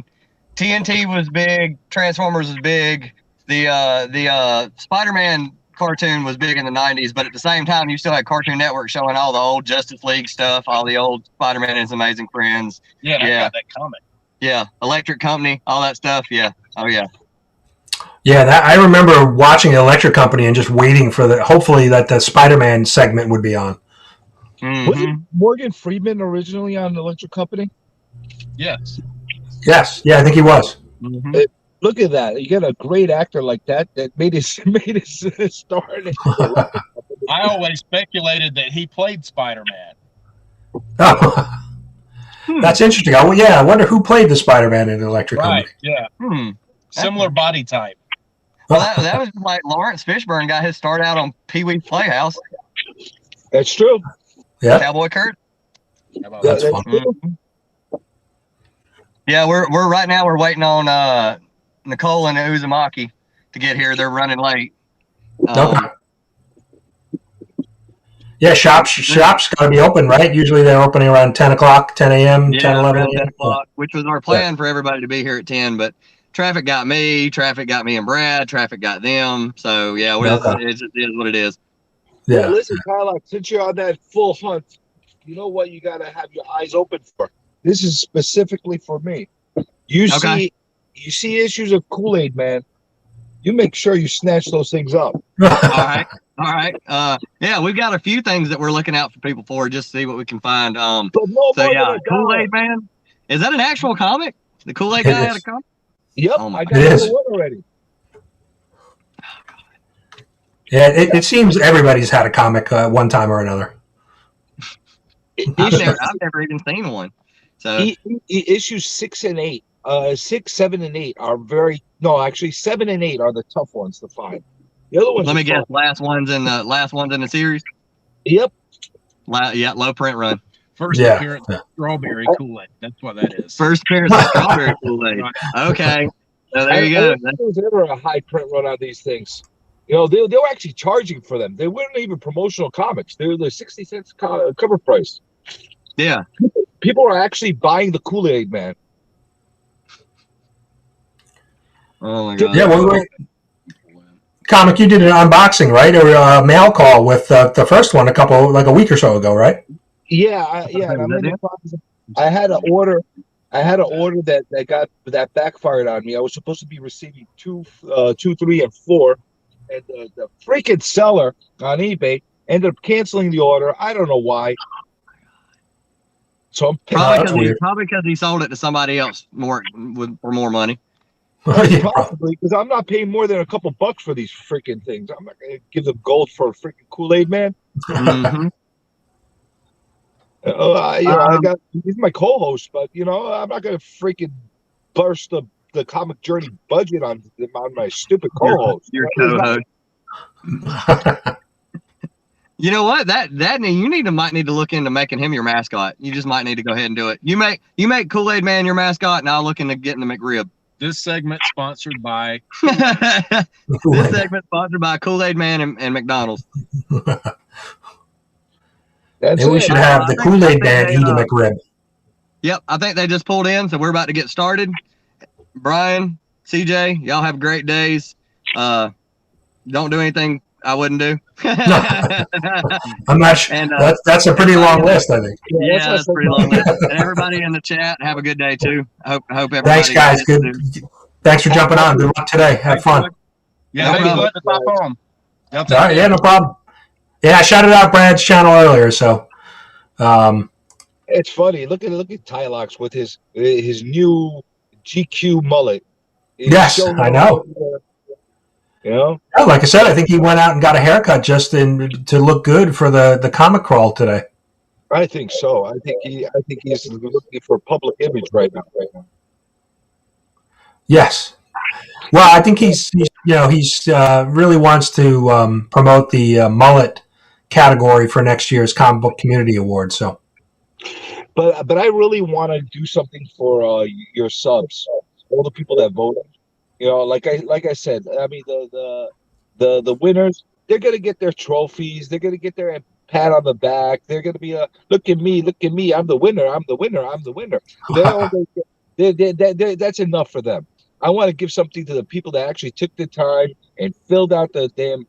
TNT was big, Transformers was big. The Spider-Man cartoon was big in the 90s, but at the same time, you still had Cartoon Network showing all the old Justice League stuff, all the old Spider-Man and His Amazing Friends. Yeah, I got that comic. Yeah, Electric Company, all that stuff. Yeah. Oh, yeah. Yeah, I remember watching Electric Company and just waiting for hopefully that the Spider-Man segment would be on. Mm-hmm. Wasn't Morgan Freeman originally on Electric Company? Yes. Yes. Yeah, I think he was. Mm-hmm. Look at that! You got a great actor like that made his start. I always speculated that he played Spider-Man. Oh, that's interesting. I wonder who played the Spider-Man in Electric Company. Yeah. Similar body type. Well, that was like Lawrence Fishburne got his start out on Pee-wee's Playhouse. That's true. Yeah. Cowboy Kurt. That's fun. Mm-hmm. Yeah, we're right now we're waiting on Nicole and Uzumaki to get here. They're running late. Okay. Yeah, shops got to be open, right? Usually they're opening around 10 o'clock, 10 a.m., 10, 11 a.m. 10 o'clock, which was our plan for everybody to be here at 10, but traffic got me and Brad, traffic got them. So, yeah, it is what it is. Yeah. Well, listen, Kyle, since you're on that full hunt, you know what you got to have your eyes open for? This is specifically for me. You see issues of Kool-Aid, man. You make sure you snatch those things up. All right. Yeah, we've got a few things that we're looking out for people for, just to see what we can find. Kool-Aid Man. Is that an actual comic? The Kool-Aid guy had a comic? Yep, I got the one already. Oh, God. Yeah, it seems everybody's had a comic one time or another. I've never even seen one. So issues 6 and 8. 6, 7, and 8 are actually 7 and 8 are the tough ones to find. The other ones. Let me guess. Last ones in the series. Yep. Low print run. First appearance of Strawberry Kool-Aid. That's what that is. First appearance of Strawberry Kool-Aid. Okay. So there you go. There was ever a high print run on these things. They were actually charging for them. They weren't even promotional comics. They were the 60 cents cover price. Yeah. People are actually buying the Kool-Aid Man. Oh my God. Yeah, Comic, you did an unboxing, right? Or a mail call with the first one a week or so ago, right? Yeah. I had an order. that backfired on me. I was supposed to be receiving 2, 3, and 4, and the freaking seller on eBay ended up canceling the order. I don't know why. So I'm probably because he sold it to somebody else for more money. Possibly, because I'm not paying more than a couple bucks for these freaking things. I'm not going to give them gold for a freaking Kool-Aid Man. Mm-hmm. He's my co-host, but I'm not going to freaking burst the Comic Journey budget on my stupid co-host. Your co-host. You know what? That you might need to look into making him your mascot. You just might need to go ahead and do it. You make Kool-Aid Man your mascot, and I'll look into getting the McRib. This segment sponsored by This segment sponsored by Kool-Aid Man and McDonald's. That's And we it. should have the I Kool-Aid think Man they, eat a McRib. Yep, I think they just pulled in, so we're about to get started. Brian, CJ, y'all have great days. Don't do anything I wouldn't do. I'm not sure. And, That's a pretty long list, I think. Yeah, that's pretty long list. And everybody in the chat, have a good day too. I hope everybody. Thanks, guys. Good. Thanks for jumping on. Good luck today. Have fun. Yeah, No hey, problem. glad to pop on. Y'all All take right. care. Yeah, no problem. Yeah, I shouted out Brad's channel earlier, so. It's funny. Look at Tylox with his new GQ mullet. He's Yes, showing I off, know. You know, Yeah, like I said, I think he went out and got a haircut just to look good for the comic crawl today. I think so. I think he's looking for public image right now. Yes. Well, I think he's really wants to promote the mullet category for next year's Comic Book Community Award. So, But I really want to do something for your subs, all the people that voted. You know, like I said, I mean the winners, they're gonna get their trophies, they're gonna get their pat on the back, they're gonna be look at me, I'm the winner, I'm the winner, I'm the winner. That's enough for them. I want to give something to the people that actually took the time and filled out the damn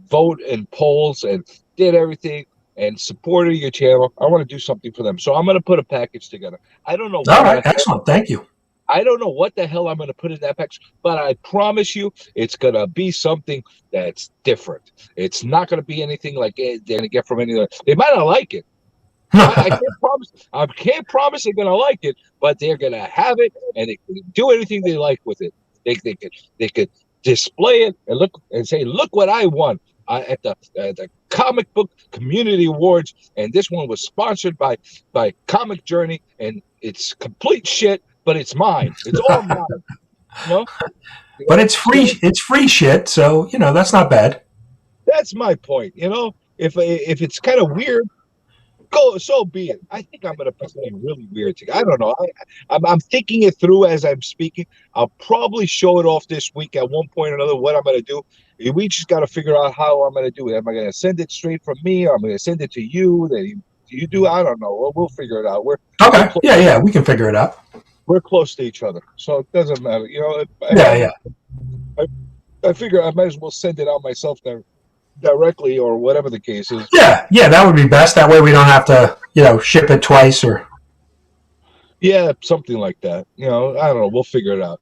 vote and polls and did everything and supported your channel. I want to do something for them, so I'm going to put a package together. I don't know. all right, excellent, thank you. I don't know what the hell I'm going to put in that package, but I promise you, it's going to be something that's different. It's not going to be anything like they're going to get from any other. They might not like it. I can't promise. I can't promise they're going to like it, but they're going to have it, and they can do anything they like with it. They could display it and look and say, "Look what I won at the Comic Book Community Awards," and this one was sponsored by Comic Journey, and it's complete shit, but it's mine. It's all mine. You know? But it's free. It's free shit. So that's not bad. That's my point. You know, if it's kind of weird, so be it. I think I'm going to put something really weird together. I don't know. I'm thinking it through as I'm speaking. I'll probably show it off this week at one point or another. What I'm going to do. We just got to figure out how I'm going to do it. Am I going to send it straight from me, or am I going to send it to you? That you do? I don't know. We'll figure it out. Okay. Yeah, we can figure it out. We're close to each other, so it doesn't matter. You know. I figure I might as well send it out myself there. Directly or whatever the case is. Yeah, that would be best. That way we don't have to, ship it twice or. Yeah, something like that. I don't know. We'll figure it out.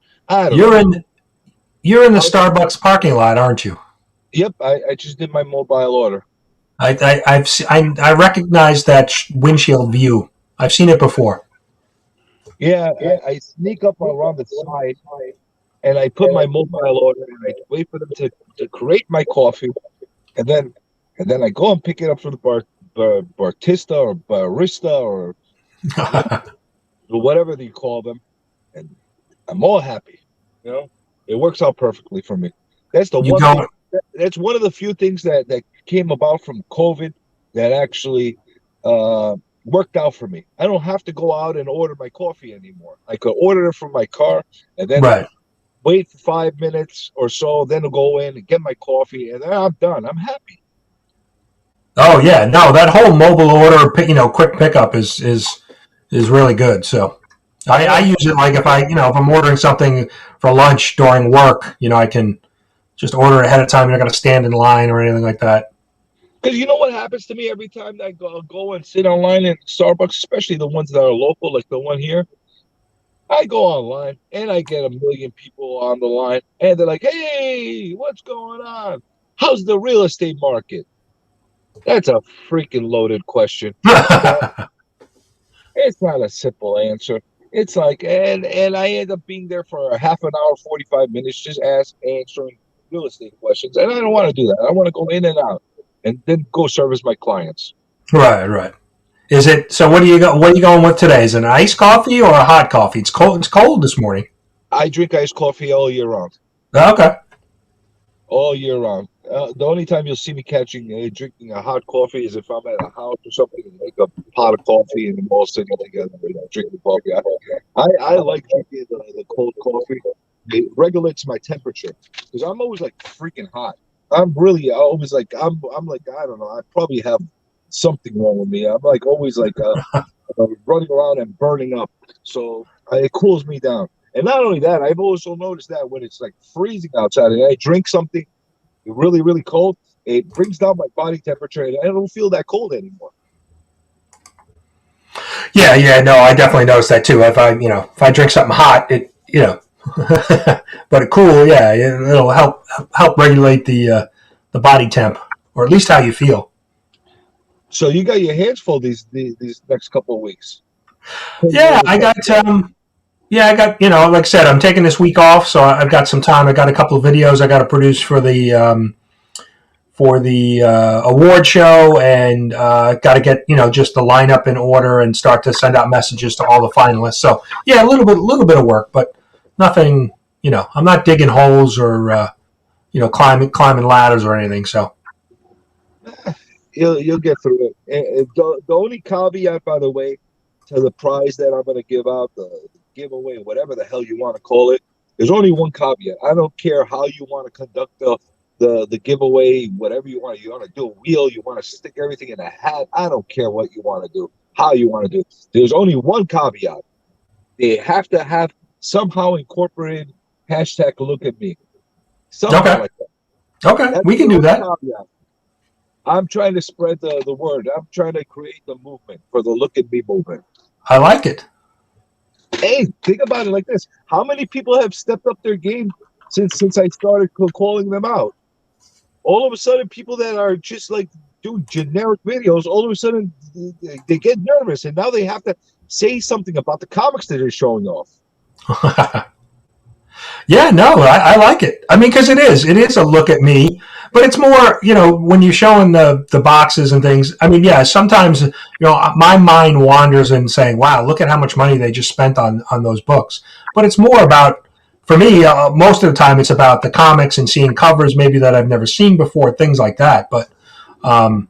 You're in the Starbucks parking lot, aren't you? Yep, I just did my mobile order. I recognize that windshield view. I've seen it before. Yeah, I sneak up around the side and I put my mobile order and I wait for them to create my coffee. And then I go and pick it up from the bartista or barista or whatever you call them, and I'm all happy. It works out perfectly for me. That's the one thing, that's one of the few things that came about from COVID that actually worked out for me. I don't have to go out and order my coffee anymore. I could order it from my car and then wait for 5 minutes or so, then I'll go in and get my coffee, and then I'm done. I'm happy. Oh yeah, no, that whole mobile order, quick pickup is really good. So I use it like if I'm ordering something for lunch during work, I can just order ahead of time. You're not going to stand in line or anything like that. Because you know what happens to me every time I go and sit online at Starbucks, especially the ones that are local, like the one here. I go online and I get a million people on the line, and they're like, "Hey, what's going on? How's the real estate market?" That's a freaking loaded question. It's not a simple answer. It's like, and I end up being there for a half an hour, 45 minutes, just answering real estate questions. And I don't want to do that. I want to go in and out and then go service my clients. Right. Is it so? What are you going with today? Is it an iced coffee or a hot coffee? It's cold. It's cold this morning. I drink iced coffee all year round. Okay. All year round. The only time you'll see me drinking a hot coffee is if I'm at a house or something and make a pot of coffee and we're all sitting together, drinking coffee. I like drinking the cold coffee. It regulates my temperature because I'm always like freaking hot. I'm always like I'm like I don't know. I probably have something wrong with me. I'm like always like running around and burning up. So it cools me down. And not only that, I've also noticed that when it's like freezing outside and I drink something really, really cold, it brings down my body temperature and I don't feel that cold anymore. Yeah, no, I definitely noticed that too. If I drink something hot, but it cool, yeah, it'll help regulate the body temp, or at least how you feel. So you got your hands full these next couple of weeks. Yeah, I got like I said, I'm taking this week off, so I've got some time. I got a couple of videos I got to produce for the award show, and got to get just the lineup in order and start to send out messages to all the finalists. So yeah, a little bit of work, but nothing. I'm not digging holes or climbing ladders or anything. So you'll get through it. And the only caveat, by the way, to the prize that I'm going to give out, the giveaway, whatever the hell you want to call it, there's only one caveat. I don't care how you want to conduct the giveaway, whatever you want. You want to do a wheel, you want to stick everything in a hat. I don't care what you want to do, how you want to do it. There's only one caveat. They have to have somehow incorporated hashtag look at me. Something like that. Okay, that's we can do that. Caveat. I'm trying to spread the word. I'm trying to create the movement for the look at me movement. I like it. Hey, think about it like this. How many people have stepped up their game since I started calling them out? All of a sudden, people that are just like doing generic videos, all of a sudden they get nervous, and now they have to say something about the comics that they're showing off. Yeah, no, I like it. I mean, because it is a look at me, but it's more, when you're showing the boxes and things. I mean, yeah, sometimes, my mind wanders and saying, wow, look at how much money they just spent on those books. But it's more about, for me, most of the time, it's about the comics and seeing covers maybe that I've never seen before, things like that. But a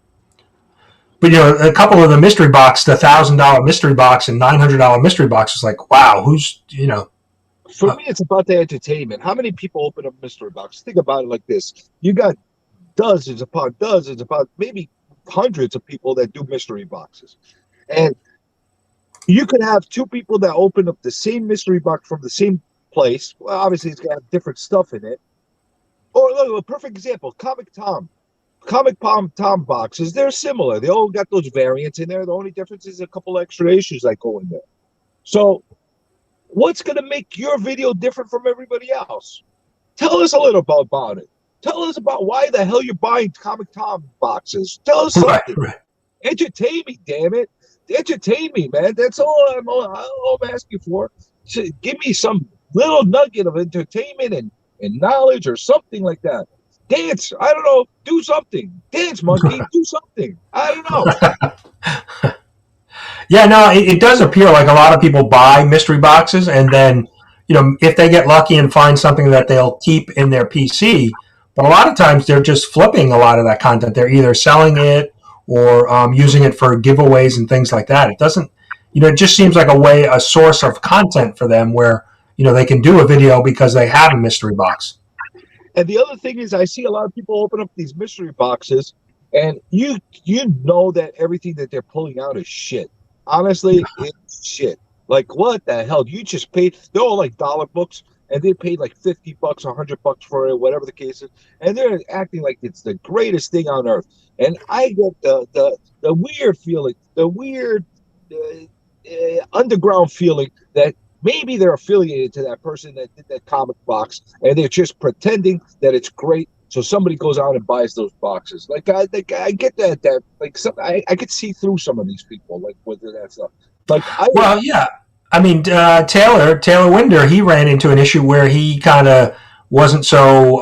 couple of the mystery box, the $1,000 mystery box and $900 mystery box is like, wow, who's. For me, it's about the entertainment. How many people open up mystery box? Think about it like this. You got dozens upon maybe hundreds of people that do mystery boxes. And you could have two people that open up the same mystery box from the same place. Well, obviously, it's got different stuff in it. Or look, a perfect example, Comic Tom boxes. They're similar. They all got those variants in there. The only difference is a couple extra issues that go in there. So what's going to make your video different from everybody else? Tell us a little about it. Tell us about why the hell you're buying Comic Tom boxes. Tell us something. Right. Entertain me, damn it. Entertain me, man. That's all I'm asking for. Give me some little nugget of entertainment and knowledge or something like that. Dance. I don't know. Do something. Dance, monkey. Do something. I don't know. Yeah, no, it does appear like a lot of people buy mystery boxes, and then, if they get lucky and find something that they'll keep in their PC, but a lot of times they're just flipping a lot of that content. They're either selling it or using it for giveaways and things like that. It doesn't, it just seems like a source of content for them where, they can do a video because they have a mystery box. And the other thing is, I see a lot of people open up these mystery boxes, and you know that everything that they're pulling out is shit. Honestly, it's shit. Like, what the hell? You just paid. They're all like dollar books, and they paid like $50, $100 for it, whatever the case is, and they're acting like it's the greatest thing on earth. And I get the weird feeling, the weird underground feeling that maybe they're affiliated to that person that did that comic box, and they're just pretending that it's great. So somebody goes out and buys those boxes. Like I get that like I could see through some of these people like with that stuff. Like yeah. I mean, Taylor Winder, he ran into an issue where he kind of wasn't so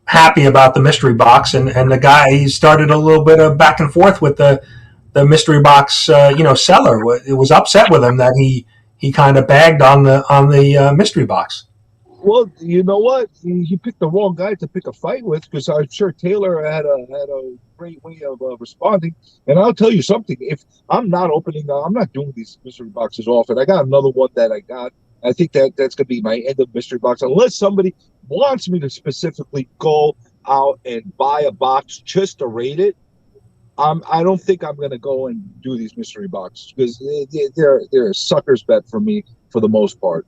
happy about the mystery box, and the guy, he started a little bit of back and forth with the mystery box seller. It was upset with him that he kind of bagged on the mystery box. Well, you know what? He picked the wrong guy to pick a fight with, because I'm sure Taylor had a great way of responding. And I'll tell you something: if I'm not opening, I'm not doing these mystery boxes often. I got another one that I got. I think that's gonna be my end of mystery box, unless somebody wants me to specifically go out and buy a box just to rate it. I don't think I'm gonna go and do these mystery boxes, because they're a sucker's bet for me for the most part.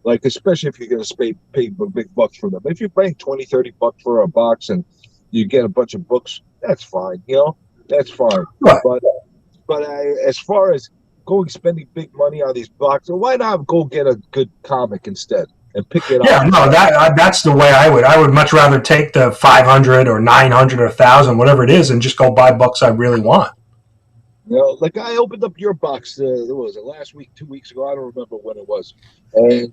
Like, especially if you're gonna pay big bucks for them. If you're paying 20, 30 bucks for a box and you get a bunch of books, that's fine. That's fine. Right. But as far as spending big money on these boxes, why not go get a good comic instead and pick it up? Yeah, no, that's the way I would. I would much rather take the 500 or 900 or 1,000, whatever it is, and just go buy books I really want. Like I opened up your box. What was it, last week, 2 weeks ago? I don't remember when it was. And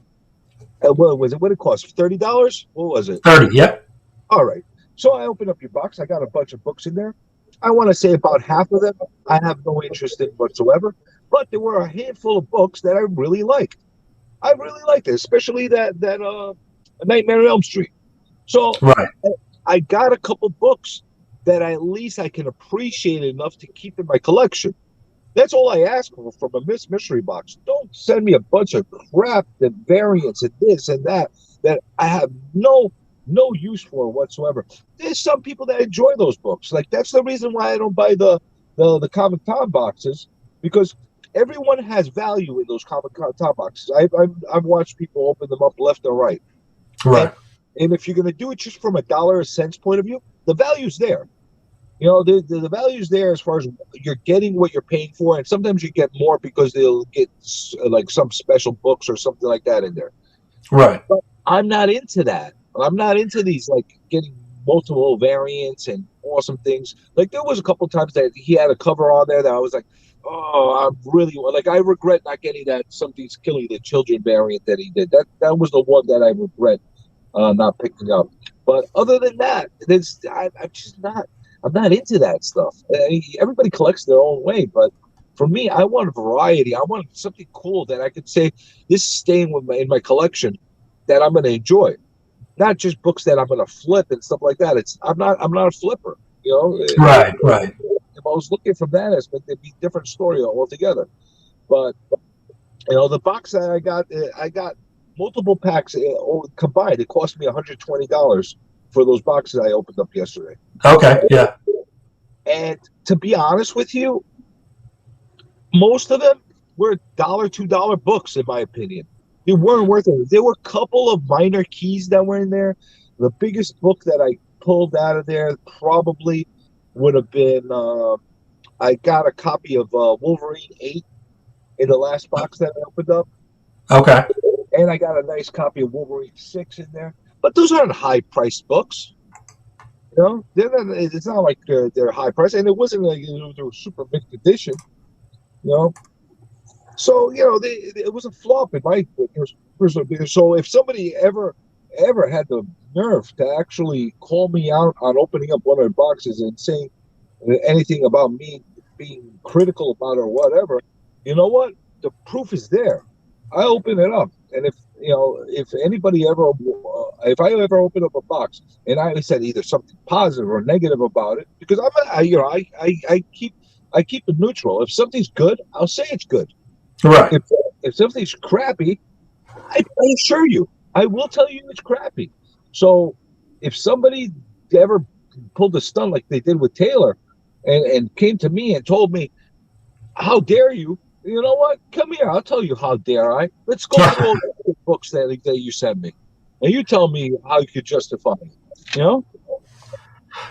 what was it? What it cost? $30? What was it? 30. Yep. All right. So I opened up your box. I got a bunch of books in there. I want to say about half of them I have no interest in whatsoever, but there were a handful of books that I really liked. I really liked it, especially that Nightmare on Elm Street. So Right. I got a couple books that at least I can appreciate enough to keep in my collection. That's all I ask for from a mystery box. Don't send me a bunch of crap, the variants and this and that I have no use for whatsoever. There's some people that enjoy those books. Like, that's the reason why I don't buy the Comic Con boxes, because everyone has value in those Comic Con boxes. I've watched people open them up left and right. Right. And if you're going to do it just from a dollar a cents point of view, the value's there. The value's there as far as you're getting what you're paying for, and sometimes you get more because they'll get like some special books or something like that in there. Right. But I'm not into that. I'm not into these, like, getting multiple variants and awesome things. Like, there was a couple times that he had a cover on there that I was like, oh, I'm really, like, I regret not getting that Something's Killing the Children variant that he did. That was the one that I regret not picking up. But other than that, I'm not into that stuff. Everybody collects their own way, but for me, I want variety. I want something cool that I could say, this is staying in my collection, that I'm going to enjoy. Not just books that I'm going to flip and stuff like that. I'm not a flipper. Right. If I was looking from that aspect, it'd be a different story altogether. But the box that I got multiple packs combined. It cost me $120 for those boxes I opened up yesterday. Okay. Yeah. And to be honest with you, most of them were $1, $2 books, in my opinion. They weren't worth it. There were a couple of minor keys that were in there. The biggest book that I pulled out of there probably would have been, I got a copy of Wolverine 8 in the last box that I opened up. Okay. And I got a nice copy of Wolverine 6 in there. But those aren't high-priced books. It's not like they're high-priced. And it wasn't like they were super mixed edition. So, it was a flop in my personal opinion. So if somebody ever had the nerve to actually call me out on opening up one of their boxes and saying anything about me being critical about it or whatever, you know what? The proof is there. I open it up. And if anybody ever, if I ever open up a box and I said either something positive or negative about it, because I keep it neutral. If something's good, I'll say it's good. Right. If something's crappy, I assure you, I will tell you it's crappy. So if somebody ever pulled a stunt like they did with Taylor and came to me and told me, how dare you? You know what? Come here. I'll tell you how dare I. Let's go through all the books that you sent me. And you tell me how you could justify it.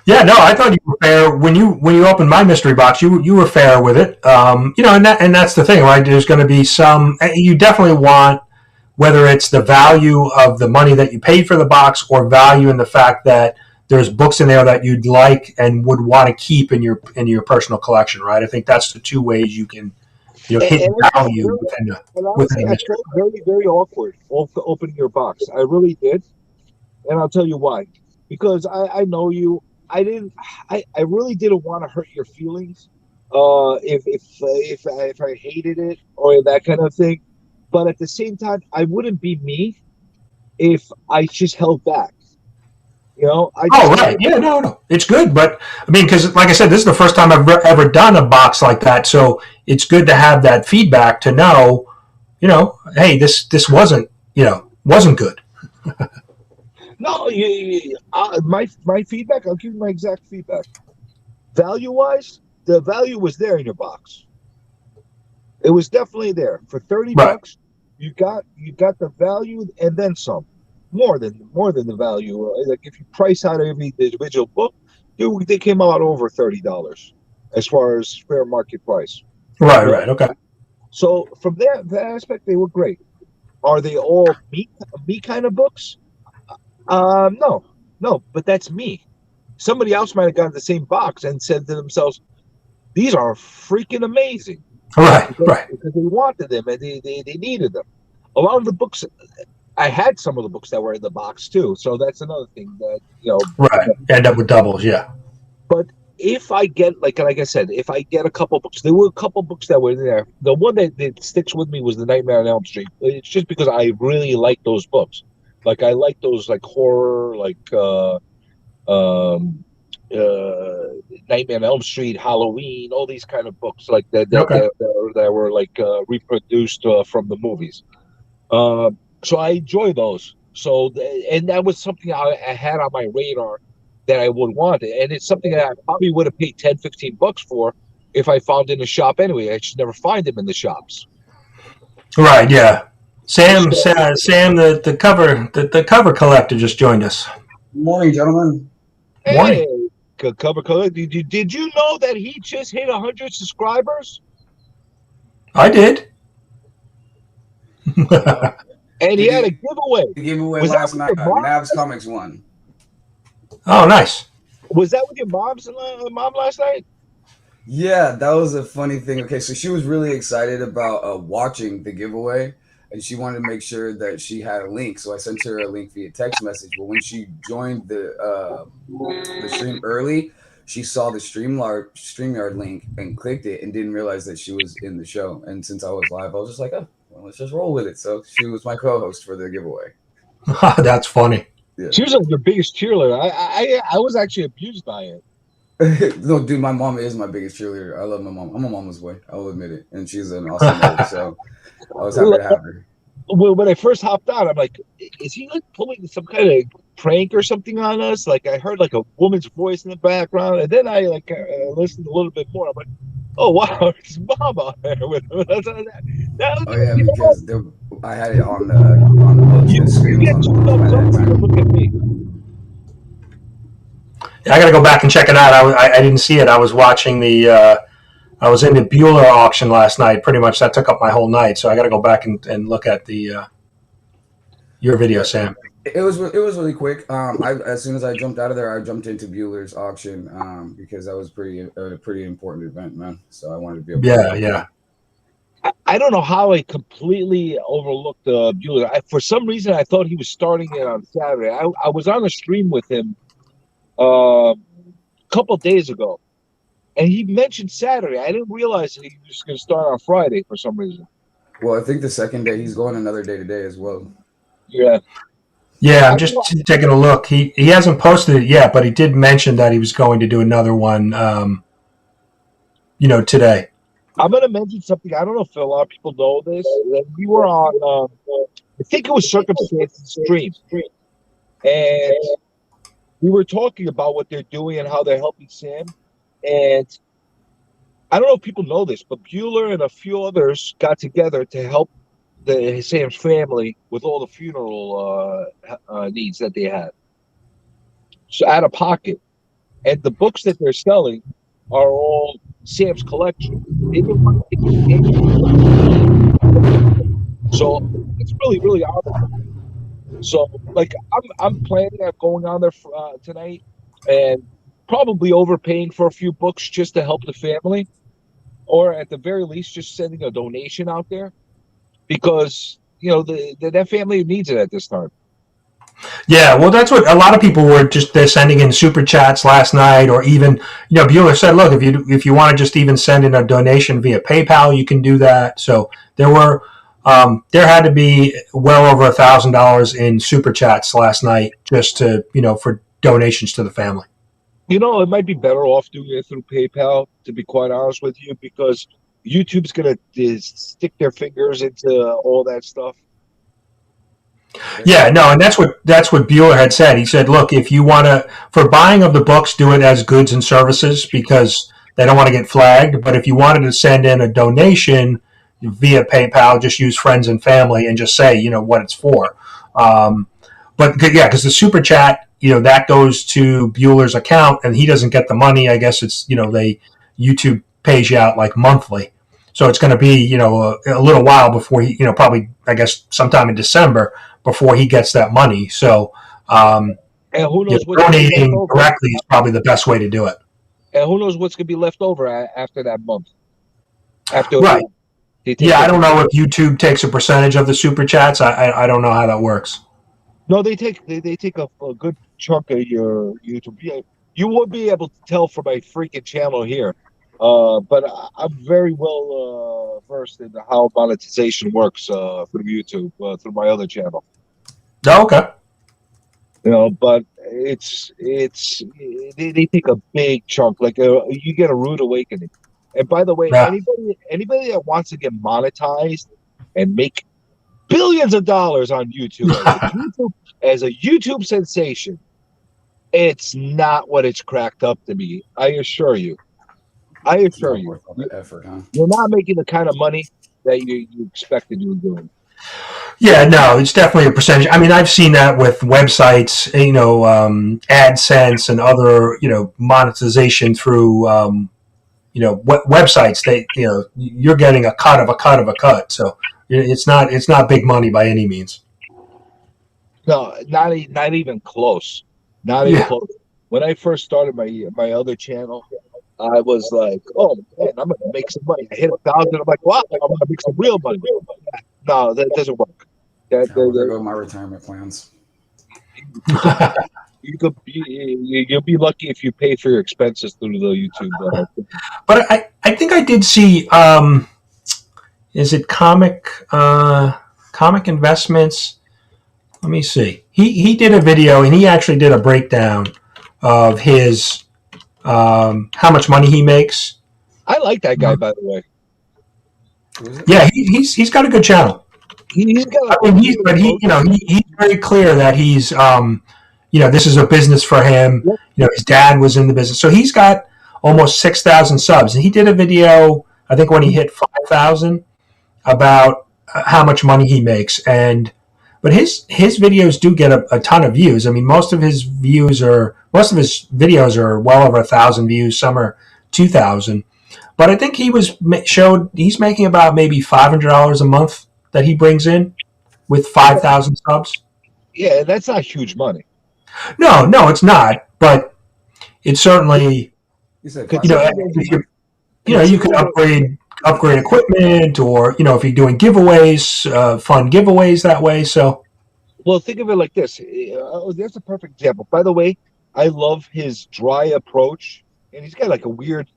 Yeah, no, I thought you were fair when you opened my mystery box. You were fair with it, and that's the thing, right? There's going to be some. You definitely want, whether it's the value of the money that you paid for the box or value in the fact that there's books in there that you'd like and would want to keep in your personal collection, right? I think that's the two ways you can hit value within a mystery. I felt very, very awkward opening your box. I really did, and I'll tell you why. Because I know you. I really didn't want to hurt your feelings if I hated it or that kind of thing. But at the same time, I wouldn't be me if I just held back. Right. Yeah, no. It's good. But, I mean, because, like I said, this is the first time I've ever done a box like that. So it's good to have that feedback to know, hey, this wasn't, wasn't good. No, my feedback, I'll give you my exact feedback. Value-wise, the value was there in your box. It was definitely there. For $30, you got the value and then some. More than the value. Like if you price out every individual book, they came out over $30 as far as fair market price. Right. Okay. So from that aspect, they were great. Are they all me kind of books? No, but that's me. Somebody else might have gotten the same box and said to themselves, "These are freaking amazing." Right. Because they wanted them and they needed them. A lot of the books. I had some of the books that were in the box too, so that's another thing that Right, end up with doubles, yeah. But if I get like I said, if I get a couple books, there were a couple books that were there. The one that sticks with me was The Nightmare on Elm Street. It's just because I really like those books. Like I like those like horror, like Nightmare on Elm Street, Halloween, all these kind of books like that that were like reproduced from the movies. So I enjoy those. So, and that was something I had on my radar that I would want. And it's something that I probably would have paid $10-15 for if I found it in the shop anyway. I just never find them in the shops. Right, yeah. Sam, the cover collector just joined us. Good morning, gentlemen. Hey, morning. Cover collector. Did you know that he just hit 100 subscribers? I did. And he had a giveaway. The giveaway was last night. Nav's Comics won. Oh, nice. Was that with your mom last night? Yeah, that was a funny thing. Okay, so she was really excited about watching the giveaway, and she wanted to make sure that she had a link. So I sent her a link via text message. But when she joined the stream early, she saw the StreamYard link and clicked it and didn't realize that she was in the show. And since I was live, I was just like, oh, well, let's just roll with it. So she was my co-host for the giveaway. That's funny. Yeah. She was like your biggest cheerleader. I was actually abused by it. No, dude, my mom is my biggest cheerleader. I love my mom. I'm a mama's boy. I will admit it. And she's an awesome mother, so I was happy to have her. Well, when I first hopped on, I'm like, is he like pulling some kind of prank or something on us? Like I heard like a woman's voice in the background, and then I like listened a little bit more. I'm like, oh wow, it's mom out there with him. Because I had it on the books. You get 2 thumbs up. Look at me. Yeah, I got to go back and check it out. I didn't see it. I was watching I was in the Bueller auction last night. Pretty much that took up my whole night. So I got to go back and look at your video, Sam. It was really quick. As soon as I jumped out of there, I jumped into Bueller's auction because that was a pretty important event, man. So I wanted to be able to. Yeah. I don't know how I completely overlooked Bueller. For some reason, I thought he was starting it on Saturday. I was on a stream with him a couple days ago, and he mentioned Saturday. I didn't realize that he was going to start on Friday for some reason. Well, I think the second day he's going another day today as well. Yeah. Yeah, I'm just taking a look. He hasn't posted it yet, but he did mention that he was going to do another one, today. I'm going to mention something. I don't know if a lot of people know this. We were on, I think it was Surcam Stances stream, and we were talking about what they're doing and how they're helping Sam. And I don't know if people know this, but Bueller and a few others got together to help Sam's family with all the funeral needs that they had. So out of pocket. And the books that they're selling are all Sam's collection. They didn't want to take so it's really, really awesome. So, like, I'm planning on going on there tonight and probably overpaying for a few books just to help the family, or at the very least, just sending a donation out there because that family needs it at this time. Yeah, well, that's what a lot of people were they're sending in super chats last night, or even Bueller said, look, if you want to just even send in a donation via PayPal, you can do that. So there were There had to be well over $1,000 in super chats last night just to, for donations to the family. It might be better off doing it through PayPal, to be quite honest with you, because YouTube's going to stick their fingers into all that stuff. Yeah, no, and that's what Bueller had said. He said, look, if you want to, for buying of the books, do it as goods and services because they don't want to get flagged. But if you wanted to send in a donation via PayPal, just use friends and family and just say, what it's for. But yeah, because the super chat, that goes to Bueller's account and he doesn't get the money. I guess it's, YouTube pays you out like monthly. So it's going to be, a little while before he, probably, I guess, sometime in December before he gets that money. So and who knows donating directly is probably the best way to do it. And who knows what's going to be left over after that month? Right. Yeah, I don't know if YouTube takes a percentage of the super chats. I don't know how that works. No, they take a good chunk of your YouTube. Yeah, you would be able to tell from my freaking channel here. But I'm very well versed in how monetization works through YouTube, through my other channel. Oh, okay. But they take a big chunk. Like you get a rude awakening. And by the way, anybody that wants to get monetized and make billions of dollars on YouTube as a YouTube sensation, it's not what it's cracked up to be. I assure you. Effort, huh? You're not making the kind of money that you expected you were doing. Yeah, no, it's definitely a percentage. I mean, I've seen that with websites, AdSense and other, monetization through, websites. They, you're getting a cut of a cut of a cut. So it's not big money by any means. No, not even close. Not even close. When I first started my other channel, I was like, oh man, I'm gonna make some money. I hit 1,000. I'm like, wow, I'm gonna make some real money. No, that doesn't work. There go my retirement plans. You'll be lucky if you pay for your expenses through the YouTube. But I think I did see. Is it Comic Investments? Let me see. He did a video and he actually did a breakdown of his. How much money he makes. I like that guy, by the way. Yeah, he's got a good channel. He's very clear that he's this is a business for him. Yep. His dad was in the business, so he's got almost 6,000 subs. And he did a video, I think, when he hit 5,000, about how much money he makes. But his videos do get a ton of views. I mean, most of his videos are well over 1,000 views. Some are 2,000. But I think he's making about maybe $500 a month that he brings in with 5,000 subs. Yeah, that's not huge money. No, it's not. But it's certainly, you can upgrade equipment, or if you're doing giveaways, fun giveaways that way. So, well, think of it like this. There's a perfect example. By the way, I love his dry approach, and he's got like a weird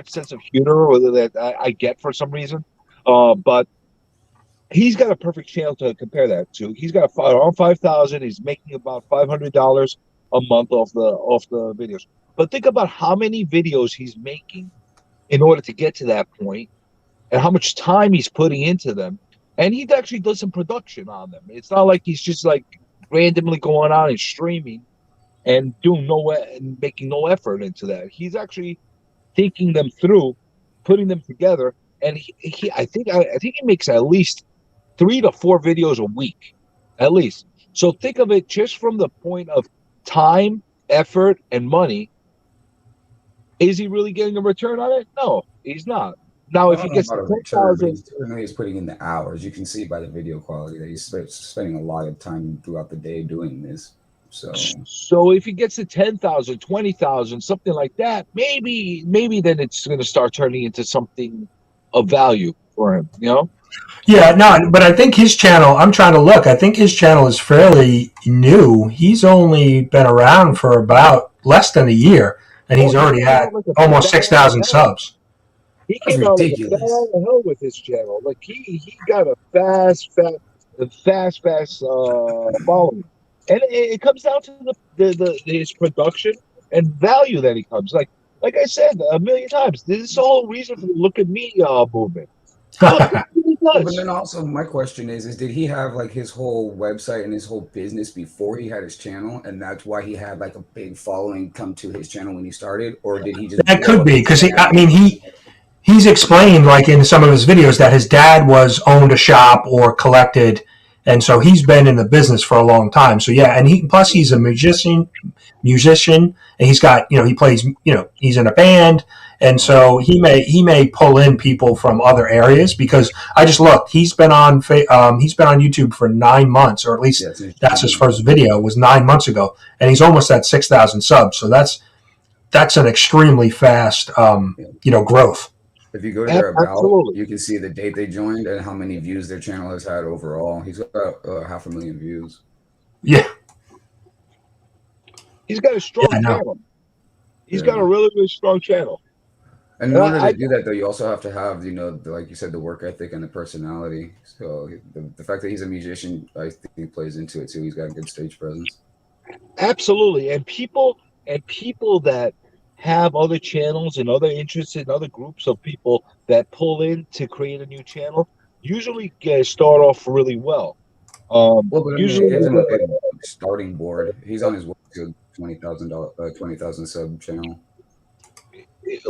sense of humor that I get for some reason. But he's got a perfect channel to compare that to. He's got around 5,000. He's making about $500 a month off the videos. But think about how many videos he's making in order to get to that point, and how much time he's putting into them. And he actually does some production on them. It's not like he's just like randomly going on and streaming and making no effort into that. He's actually thinking them through, putting them together, and I think he makes at least 3 to 4 videos a week, at least. So think of it just from the point of time, effort, and money. Is he really getting a return on it? No, he's not. Now, if he gets to 10,000, he's putting in the hours. You can see by the video quality that he's spending a lot of time throughout the day doing this. So if he gets to 10,000, 20,000, something like that, maybe then it's going to start turning into something of value for him. Yeah, no, but I think his channel. I'm trying to look. I think his channel is fairly new. He's only been around for about less than a year. And he's already had almost 6,000 subs. He That's came out like a bat ridiculous. out of hell with his channel. Like he got a fast following, and it comes down to the his production and value that he comes. Like I said a million times, this is the whole reason for the Look at Me movement. Look, he But does. then also my question is did he have like his whole website and his whole business before he had his channel, and that's why he had like a big following come to his channel when he started, or did he just That blow could up be his because I channel? mean, he's explained like in some of his videos that his dad was owned a shop or collected, and so he's been in the business for a long time. So yeah, and he's a musician, and he's got he plays he's in a band, and so he may pull in people from other areas because I just looked. He's been on YouTube for 9 months, or at least Yeah, since that's his June. first video was 9 months ago, and he's almost at 6,000 subs. So that's an extremely fast growth. If you go to their about, Absolutely. you can see the date they joined and how many views their channel has had overall. He's got 500,000 views. Yeah, He's got a strong yeah, I know. channel. He's got a really, really strong channel. And in order to do that, though, you also have to have, like you said, the work ethic and the personality. So the fact that he's a musician, I think he plays into it too. He's got a good stage presence. Absolutely. And people that have other channels and other interests in other groups of people that pull in to create a new channel usually start off really well. Well, but I mean, Usually it isn't a big starting board. He's on his way to $20,000 sub channel.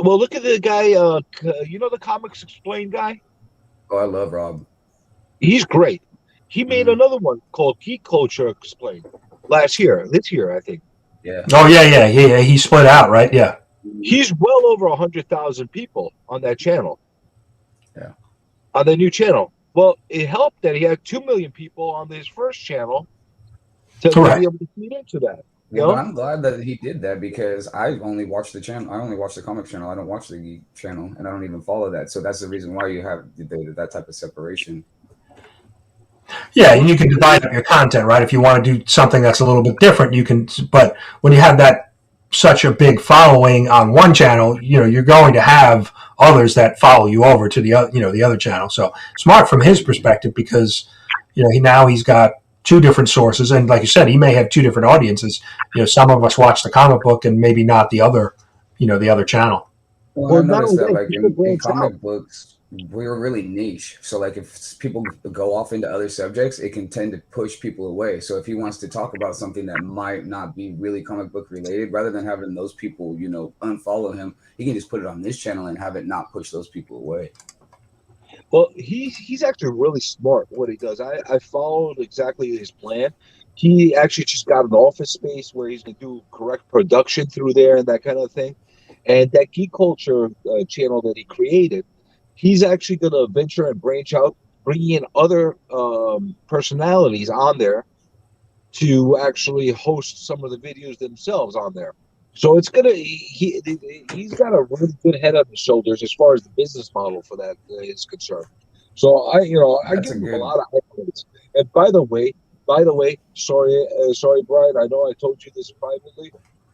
well, look at the guy, the Comics Explained guy? Oh, I love Rob. He's great. He made another one called Geek Culture Explained this year, I think. Yeah. Oh yeah. He split out, right? Yeah. He's well over 100,000 people on that channel. Yeah. On the new channel. Well, it helped that he had 2 million people on his first channel to be able to feed into that. But I'm glad that he did that because I only watch the channel. I only watch the comic channel. I don't watch the geek channel, and I don't even follow that. So that's the reason why you have that type of separation. Yeah, and you can divide up your content, right? If you want to do something that's a little bit different, you can. But when you have that such a big following on one channel, you're going to have others that follow you over to the other channel. So smart from his perspective because he's got two different sources, and like you said, he may have two different audiences. Some of us watch the comic book and maybe not the other channel. Well, I noticed that like in comic books, we're really niche. So like if people go off into other subjects, it can tend to push people away. So if he wants to talk about something that might not be really comic book related, rather than having those people, unfollow him, he can just put it on this channel and have it not push those people away. Well, he's actually really smart what he does. I followed exactly his plan. He actually just got an office space where he's going to do correct production through there and that kind of thing. And that Geek Culture channel that he created, he's actually going to venture and branch out, bringing in other personalities on there to actually host some of the videos themselves on there. So it's gonna he's got a really good head on his shoulders as far as the business model for that is concerned. So I give him a lot of accolades. And by the way, sorry, Brian, I know I told you this privately.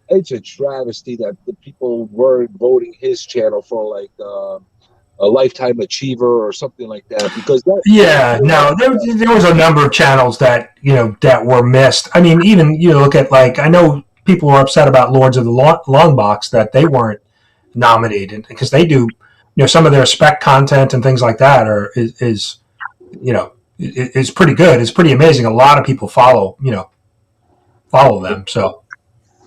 It's a travesty that the people weren't voting his channel for like a lifetime achiever or something like that because there was a number of channels that that were missed. I mean, even look at I know people were upset about Lords of the Long Box that they weren't nominated because they do some of their spec content and things like that is pretty good. It's pretty amazing. A lot of people follow them. So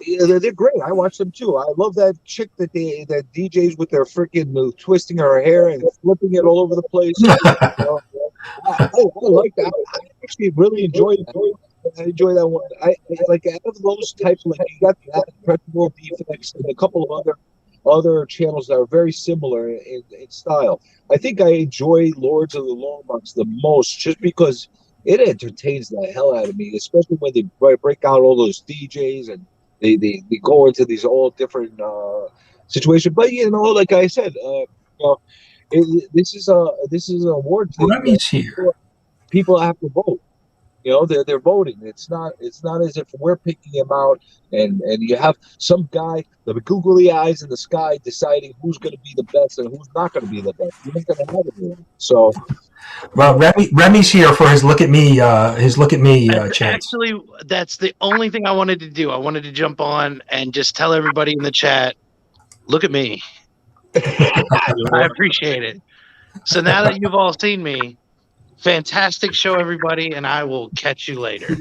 yeah, they're great. I watch them too. I love that chick that DJs with their freaking twisting her hair and flipping it all over the place. I like that. I actually really enjoy that. I enjoy that one. I like out of those types. Like you got that Incredible Defects and a couple of other channels that are very similar in style. I think I enjoy Lords of the Long Box the most just because it entertains the hell out of me, especially when they break out all those DJs and they go into these all different situations. But like I said, this is an award thing. Let me see here. People have to vote. You know, they're voting. It's not as if we're picking him out, and you have some guy, the googly eyes in the sky, deciding who's going to be the best and who's not going to be the best. You're not going to have anyone. So, well, Remy's here for his look at me chance. Actually, that's the only thing I wanted to do. I wanted to jump on and just tell everybody in the chat, look at me. I appreciate it. So now that you've all seen me, fantastic show, everybody, and I will catch you later.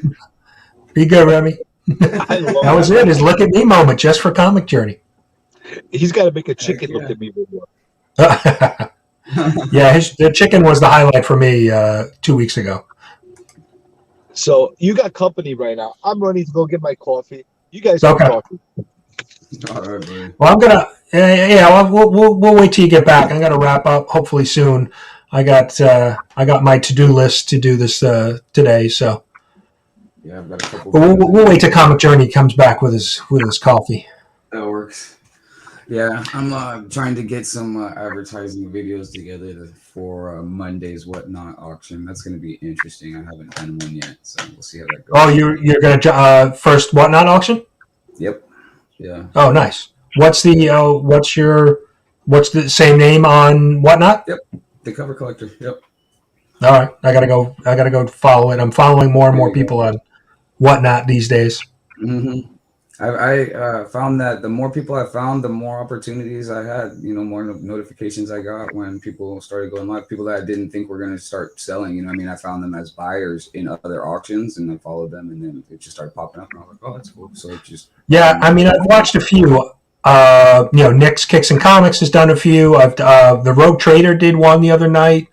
Be good, Remy. That was it. His look at me moment just for Comic Journey. He's got to make a chicken look at me video. Yeah, the chicken was the highlight for me 2 weeks ago. So you got company right now. I'm ready to go get my coffee. You guys have coffee. All right, buddy. Well, I'm gonna. We'll wait till you get back. I'm gonna wrap up hopefully soon. I got my to-do list to do this today. So Yeah, I've got a couple. but we'll wait till Comic Journey comes back with his coffee. That works. Yeah, I'm trying to get some advertising videos together for Monday's Whatnot auction. That's going to be interesting. I haven't done one yet, so we'll see how that goes. Oh, you're gonna first Whatnot auction? Yep. Yeah. Oh, nice. What's the same name on Whatnot? Yep. The cover collector. Yep. All right, I gotta go follow it. I'm following more and more people on Whatnot these days. Mm-hmm. I found that the more people I found, the more opportunities I had. You know, more notifications I got when people started going live. People that I didn't think were going to start selling. You know, I mean, I found them as buyers in other auctions, and then followed them, and then it just started popping up. And I was like, oh, that's cool. So it just I mean, I've watched a few. Nick's Kicks and Comics has done a few. The Rogue Trader did one the other night.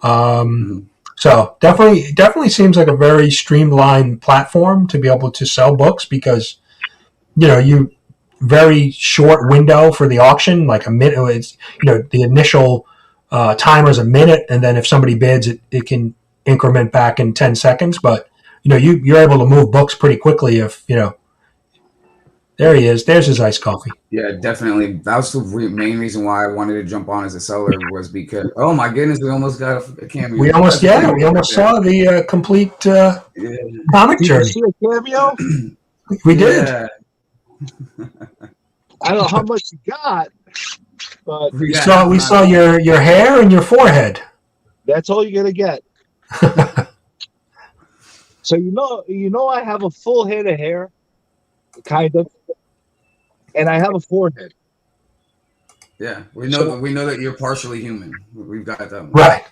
So definitely seems like a very streamlined platform to be able to sell books because, you very short window for the auction, like a minute. It's, the initial timer is a minute, and then if somebody bids, it can increment back in 10 seconds. But you're able to move books pretty quickly if There he is. There's his iced coffee. Yeah, definitely. That was the main reason why I wanted to jump on as a seller was because, oh my goodness, we almost got a cameo. We almost saw the complete comic Did journey. you see a cameo? We did. Yeah. I don't know how much you got, but We saw your hair and your forehead. that's all you're gonna get. So I have a full head of hair, kind of, and I have a forehead. Yeah, we know that you're partially human. We've got that one. Right.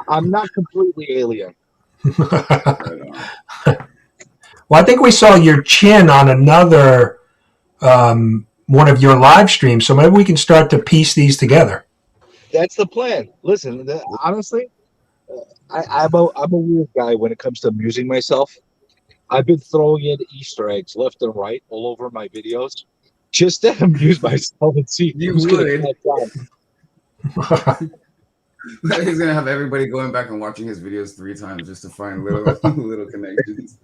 I'm not completely alien. Well, I think we saw your chin on another one of your live streams, so maybe we can start to piece these together. That's the plan. Listen, honestly, I'm a weird guy when it comes to amusing myself. I've been throwing in Easter eggs left and right all over my videos just to amuse myself and see who's going to catch on. He's gonna have everybody going back and watching his videos 3 times just to find little connections.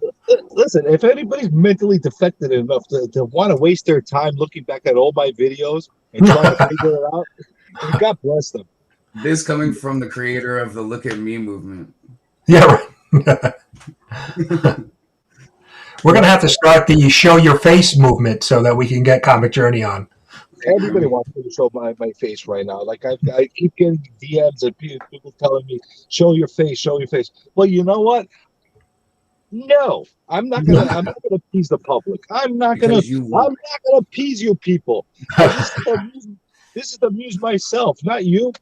Listen, if anybody's mentally defected enough to want to waste their time looking back at all my videos and trying to figure it out, God bless them. This coming from the creator of the Look at Me movement. Yeah, right. We're going to have to start the show your face movement so that we can get Comic Journey on. Everybody wants me to show my face right now. Like I keep getting DMs and people telling me, show your face, show your face. Well, you know what? No, I'm not gonna appease the public. I'm not gonna appease you people. This is to amuse myself, not you.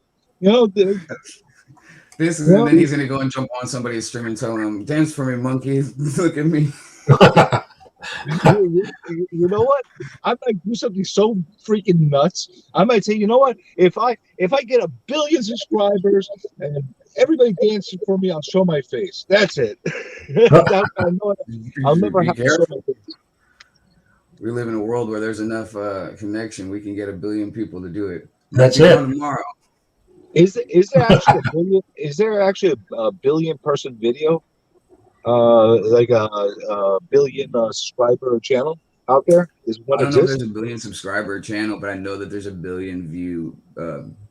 This is, and then he's gonna go and jump on somebody's stream and tell them, "Dance for me, monkey. Look at me." You know what? I might do something so freaking nuts. I might say, you know what? If I get 1 billion subscribers and everybody dancing for me, I'll show my face. That's it. I'll never have to show my face. We live in a world where there's enough connection. We can get 1 billion people to do it. That's it. Tomorrow. Is there actually a billion? Is there actually a billion person video? Like a billion subscriber channel out there? Is one I don't know if exists? there's a 1 billion subscriber channel, but I know that there's a 1 billion view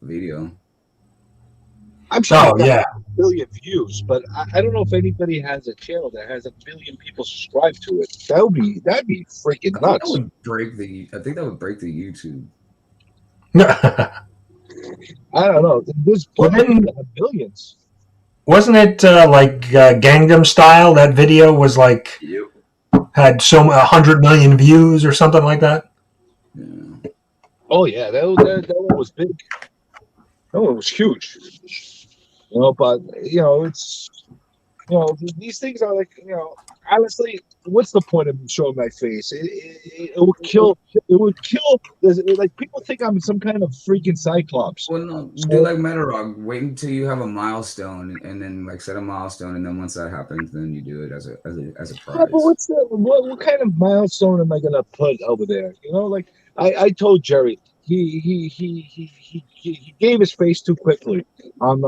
video. I'm sure Oh it's got yeah. a billion views, but I don't know if anybody has a channel that has a billion people subscribed to it. That'd be freaking I think that nuts. would break the. I think that would break the YouTube. I don't know. There's plenty of people that have billions. Wasn't it like Gangnam Style? That video was like had 100 million views or something like that. Yeah. Oh yeah, that one was big. That one was huge. But it's these things are like honestly, what's the point of showing my face? It would kill. It would kill. Like people think I'm some kind of freaking cyclops. Well, no, do like Metarog. Wait until you have a milestone, and then like set a milestone, and then once that happens, then you do it as a prize. Yeah, but what kind of milestone am I gonna put over there? Like I told Jerry, he gave his face too quickly on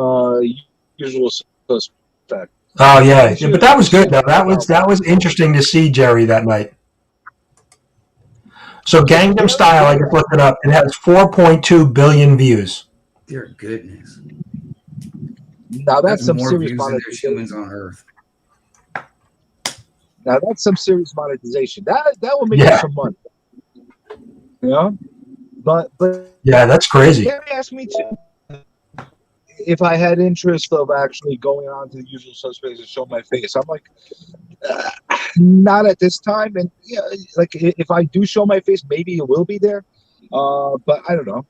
Usual Suspect. Oh yeah, but that was good though. That was interesting to see Jerry that night. So Gangnam Style, I just looked it up. It has 4.2 billion views. Dear goodness. Now that's some more serious views than there's monetization. humans on Earth. Now that's some serious monetization. That will make you some money. But yeah, that's crazy. Gary asked me to if I had interest of actually going on to the Usual Suspects and show my face. I'm like, not at this time. And like if I do show my face, maybe it will be there. But I don't know.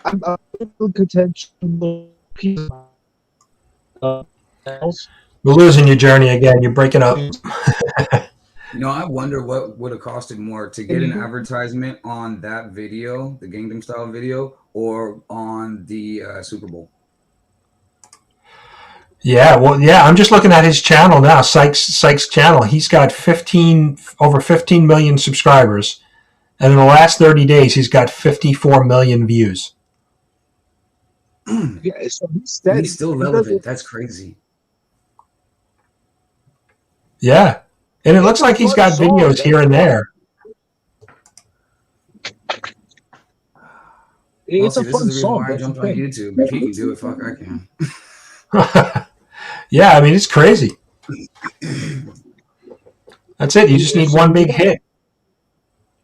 I'm content. We're losing you, Journey, again. You're breaking up. I wonder what would have costed more to get an advertisement on that video, the Gangnam Style video, or on the Super Bowl. Yeah, well, yeah. I'm just looking at his channel now, Sykes channel. He's got over 15 million subscribers, and in the last 30 days, he's got 54 million views. Yeah, so he's steady. He's still relevant. That's crazy. Yeah. And it looks like he's got videos here and there. It's a fun song. I jumped on YouTube. If he can do it, fuck, I can. Yeah, I mean, it's crazy. That's it. You just need one big hit.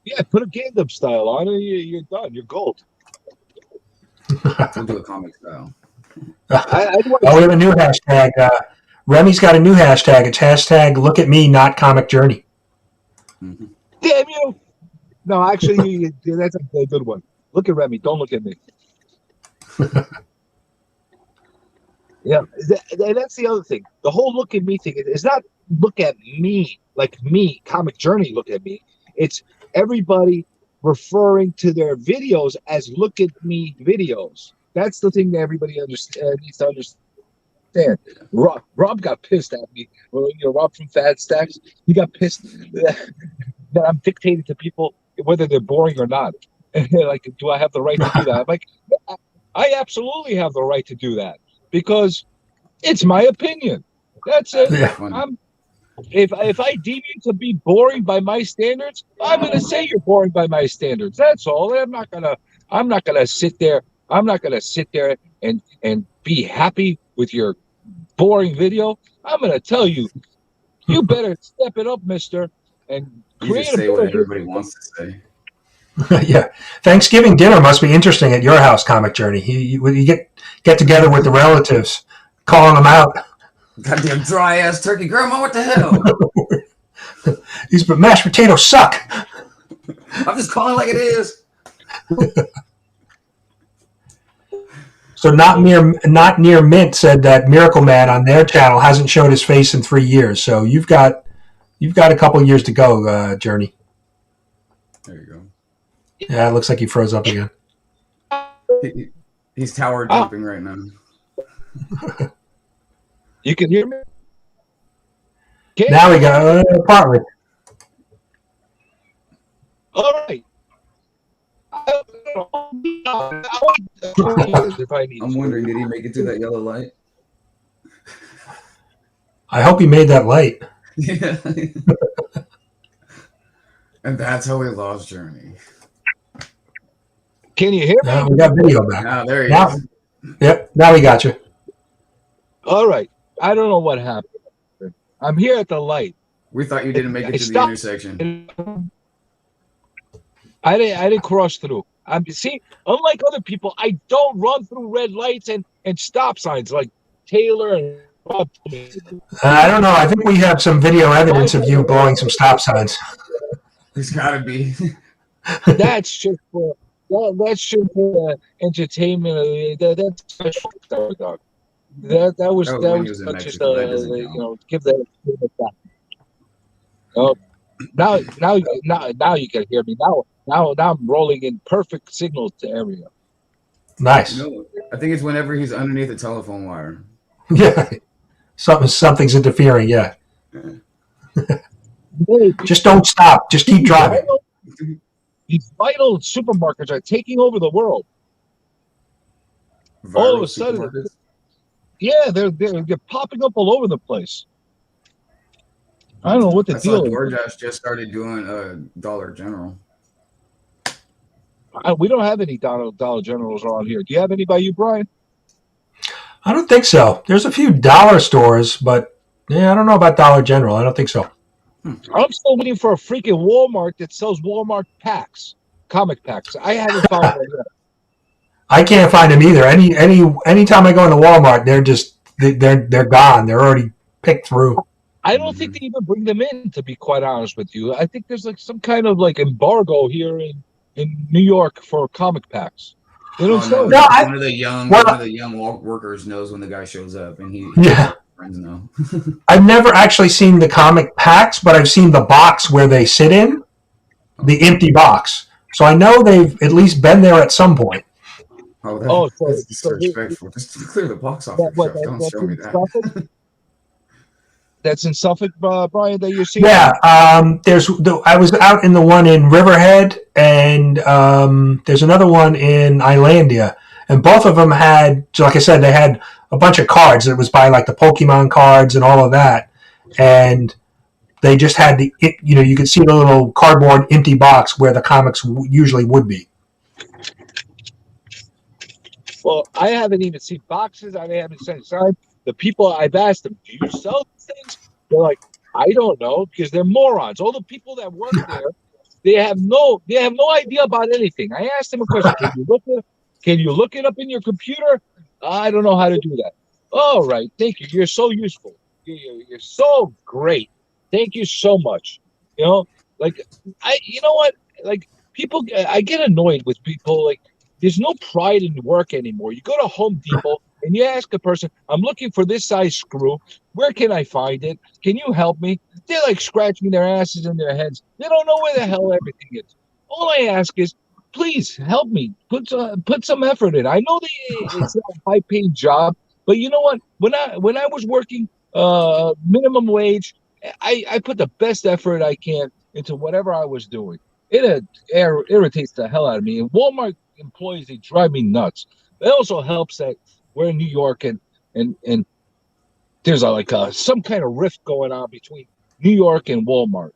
Yeah, put a Gangnam Style on it. You're done. You're gold. We'll do a Comic Style. We have a new hashtag. Remy's got a new hashtag. It's hashtag Look at Me, Not Comic Journey. Mm-hmm. Damn you! No, actually, that's a good one. Look at Remy. Don't look at me. Yeah, that's the other thing. The whole look at me thing is not look at me like me, Comic Journey. Look at me. It's everybody referring to their videos as look at me videos. That's the thing that everybody needs to understand. Rob got pissed at me. Well, Rob from Fad Stacks, he got pissed that I'm dictating to people whether they're boring or not. Like, do I have the right to do that? I'm like, I absolutely have the right to do that because it's my opinion. That's it. Yeah. If I deem you to be boring by my standards, I'm gonna say you're boring by my standards. That's all. I'm not gonna sit there. I'm not gonna sit there and be happy with your boring video. I'm gonna tell you, you better step it up, mister, and create say what everybody wants to say. Yeah, Thanksgiving dinner must be interesting at your house, Comic Journey. You get together with the relatives, calling them out. Goddamn dry ass turkey, Grandma! What the hell? These mashed potatoes suck. I'm just calling it like it is. So not near Mint said that Miracle Man on their channel hasn't showed his face in 3 years. So you've got a couple years to go, Journey. There you go. Yeah, it looks like he froze up again. He's tower jumping right now. You can hear me? Now we go partly. All right. I'm wondering, did he make it through that yellow light? I hope he made that light. Yeah. And that's how we lost Journey. Can you hear me? We got video back. Now there he is. Yep. Now we got you. All right. I don't know what happened. I'm here at the light. We thought you didn't make it I to the stopped. intersection. I didn't cross through. See, unlike other people, I don't run through red lights and stop signs like Taylor and Rob. I don't know. I think we have some video evidence of you blowing some stop signs. There's gotta be. That's just for entertainment. That's special, dog. That was just give that. Oh, now you can hear me. Now I'm rolling in perfect signal to area. Nice. I think it's whenever he's underneath a telephone wire. Yeah. Something's interfering. Yeah. Just don't stop. Just keep driving. These vital supermarkets are taking over the world. All of a sudden, yeah, they're popping up all over the place. I don't know what the deal is. DoorDash just started doing Dollar General. We don't have any Dollar Generals around here. Do you have any by you, Brian? I don't think so. There's a few dollar stores, but yeah, I don't know about Dollar General. I don't think so. I'm still waiting for a freaking Walmart that sells Walmart packs, comic packs. I haven't found one yet. I can't find them either. Anytime I go into Walmart, they're gone. They're already picked through. I don't think they even bring them in, to be quite honest with you. I think there's like some kind of like embargo here in New York for comic packs. They don't sell them. One of the young workers knows when the guy shows up, and he friends know. I've never actually seen the comic packs, but I've seen the box where they sit in, the empty box. So I know they've at least been there at some point. That's disrespectful. Just clear the box off. Don't show me that. That's in Suffolk, Brian, that you're seeing? Yeah. I was out in the one in Riverhead, and there's another one in Islandia. And both of them had, like I said, they had a bunch of cards. It was by like the Pokemon cards and all of that. And they just had you could see the little cardboard empty box where the comics usually would be. Well, I haven't even seen boxes. I haven't seen inside. The people I've asked them, do you sell things? They're like, I don't know, because they're morons. All the people that work there, they have no idea about anything. I asked them a question. Can you look it up in your computer? I don't know how to do that. All right, thank you. You're so useful. You're so great. Thank you so much. You know what? Like people, I get annoyed with people. Like there's no pride in work anymore. You go to Home Depot and you ask a person, I'm looking for this size screw. Where can I find it? Can you help me? They're like scratching their asses in their heads. They don't know where the hell everything is. All I ask is, please help me. Put some effort in. I know that it's not a high-paying job, but you know what? When I was working minimum wage, I put the best effort I can into whatever I was doing. It irritates the hell out of me. And Walmart employees, they drive me nuts. It also helps that we're in New York and there's some kind of rift going on between New York and Walmart.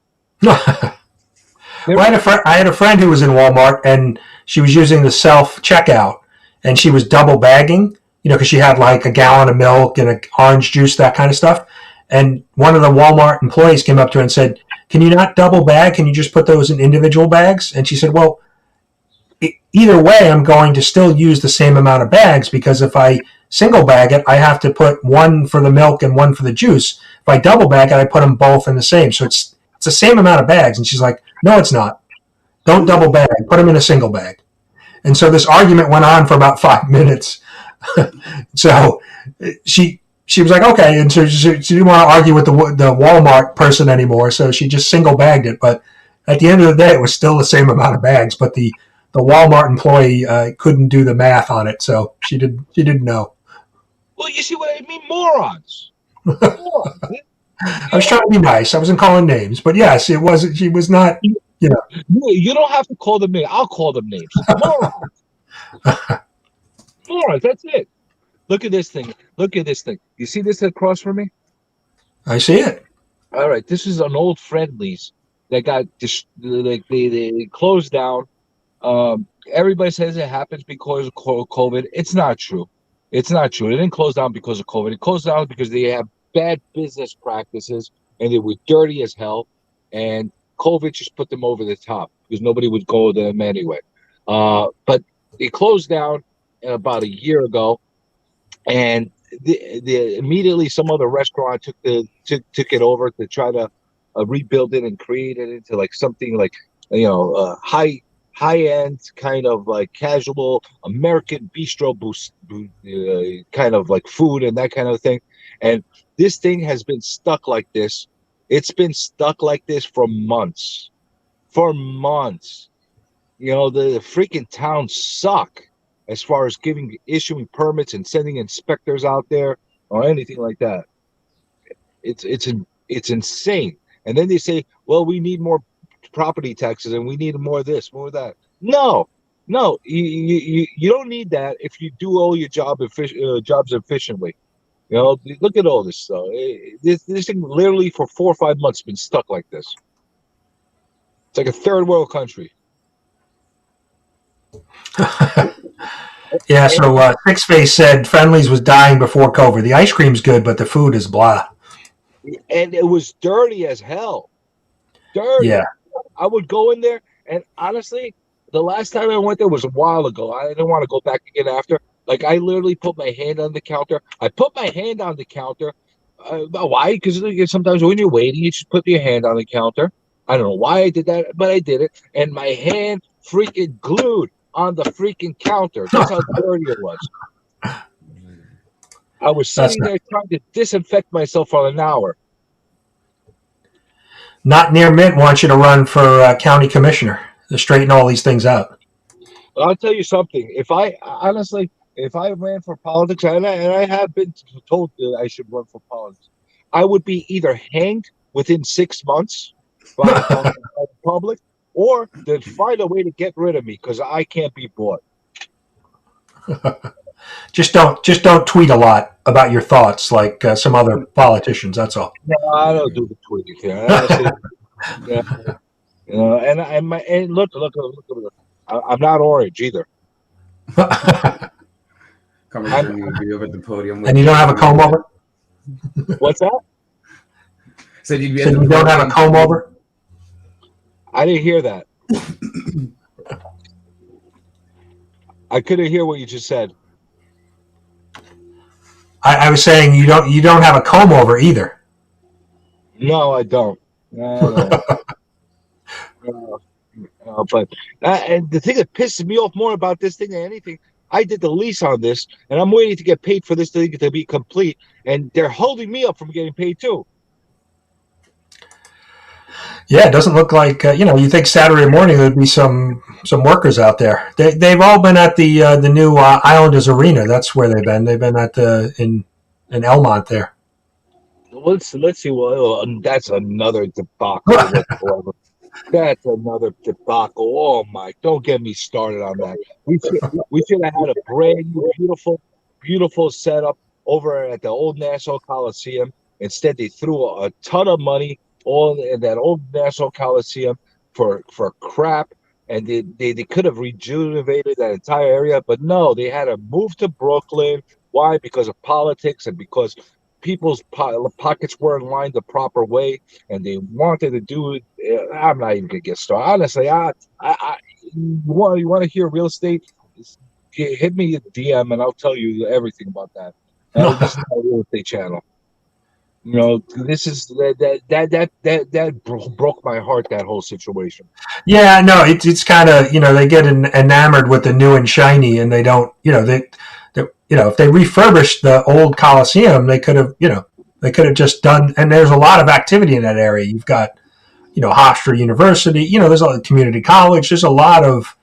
Well, I had a friend who was in Walmart, and she was using the self-checkout, and she was double bagging, because she had like a gallon of milk and an orange juice, that kind of stuff. And one of the Walmart employees came up to her and said, can you not double bag? Can you just put those in individual bags? And she said, well, either way, I'm going to still use the same amount of bags, because if I single bag it, I have to put one for the milk and one for the juice. If I double bag it, I put them both in the same. So it's the same amount of bags. And she's like, no, it's not. Don't double bag. Put them in a single bag. And so this argument went on for about 5 minutes. So she was like, okay. And so she didn't want to argue with the Walmart person anymore. So she just single bagged it. But at the end of the day, it was still the same amount of bags. But the Walmart employee couldn't do the math on it. So she didn't know. Well, you see what I mean? Morons. Morons. I was trying to be nice. I wasn't calling names, but yes, it wasn't. She was not. You don't have to call them names. I'll call them names. Morons. Morons. That's it. Look at this thing. You see this across from me? I see it. All right. This is an old Friendlies that got they closed down. Everybody says it happens because of COVID. It's not true. It's not true. It didn't close down because of COVID. It closed down because they have bad business practices and they were dirty as hell. And COVID just put them over the top because nobody would go to them anyway. But they closed down about a year ago, and immediately some other restaurant took it over to try to rebuild it and create it into like something like high end kind of like casual American bistro kind of like food and that kind of thing. And this thing has been stuck like this. It's been stuck like this for months. For months. You know, the freaking towns suck as far as issuing permits and sending inspectors out there or anything like that. It's insane. And then they say, well, we need more property taxes and we need more of this, more of that. No, you don't need that if you do all your jobs efficiently. You know, look at all this stuff. This thing literally for 4 or 5 months has been stuck like this. It's like a third world country. Yeah, so Six Face said Friendly's was dying before COVID. The ice cream's good, but the food is blah. And it was dirty as hell. Dirty. Yeah. I would go in there, and honestly, the last time I went there was a while ago. I didn't want to go back again after. Like, I literally put my hand on the counter. I put my hand on the counter. Why? Because sometimes when you're waiting, you should put your hand on the counter. I don't know why I did that, but I did it. And my hand freaking glued on the freaking counter. That's how dirty it was. I was sitting there trying to disinfect myself for an hour. Not Near Mint wants you to run for county commissioner to straighten all these things out. I'll tell you something. If I ran for politics, and I have been told that I should run for politics, I would be either hanged within 6 months by the public, or they'd find a way to get rid of me because I can't be bought. Just don't tweet a lot about your thoughts like some other politicians. That's all. No, I don't do the tweeting here. Honestly, yeah. You know, and look, I'm not orange either. Come and be over at the podium. And you don't have a comb over? What's that? Said you'd be. So you don't have a comb over? I didn't hear that. I couldn't hear what you just said. I was saying you don't have a comb over either. No, I don't. But and the thing that pisses me off more about this thing than anything, I did the lease on this, and I'm waiting to get paid for this thing to be complete, and they're holding me up from getting paid too. Yeah, it doesn't look like you think Saturday morning there'd be some workers out there. They've all been at the new Islanders Arena. That's where they've been. They've been at in Elmont there. Let's see. Well, that's another debacle. That's another debacle. Oh my! Don't get me started on that. We should have had a brand new, beautiful setup over at the old Nassau Coliseum. Instead, they threw a ton of money all in that old Nassau Coliseum for crap, and they could have rejuvenated that entire area, but no, they had to move to Brooklyn. Why? Because of politics and because people's pockets weren't lined the proper way, and they wanted to do it. I'm not even gonna get started. Honestly, you want to hear real estate? Hit me a DM and I'll tell you everything about that. This is my real estate channel. You know, this is that broke my heart. That whole situation. Yeah, no, it's kind of they get enamored with the new and shiny, and they don't if they refurbished the old Coliseum, they could have just done. And there's a lot of activity in that area. You've got Hofstra University. There's a community college. There's a lot of.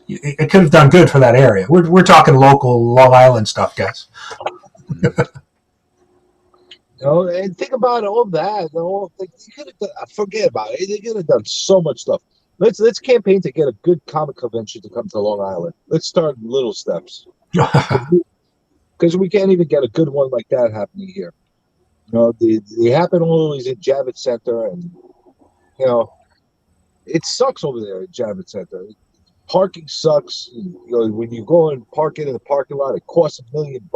It could have done good for that area. We're talking local Long Island stuff, guys. And think about all that. Forget about it. They could have done so much stuff. Let's campaign to get a good comic convention to come to Long Island. Let's start little steps. Because we can't even get a good one like that happening here. They happen always at Javits Center, and it sucks over there at Javits Center. Parking sucks. When you go and park it in the parking lot, it costs $1 million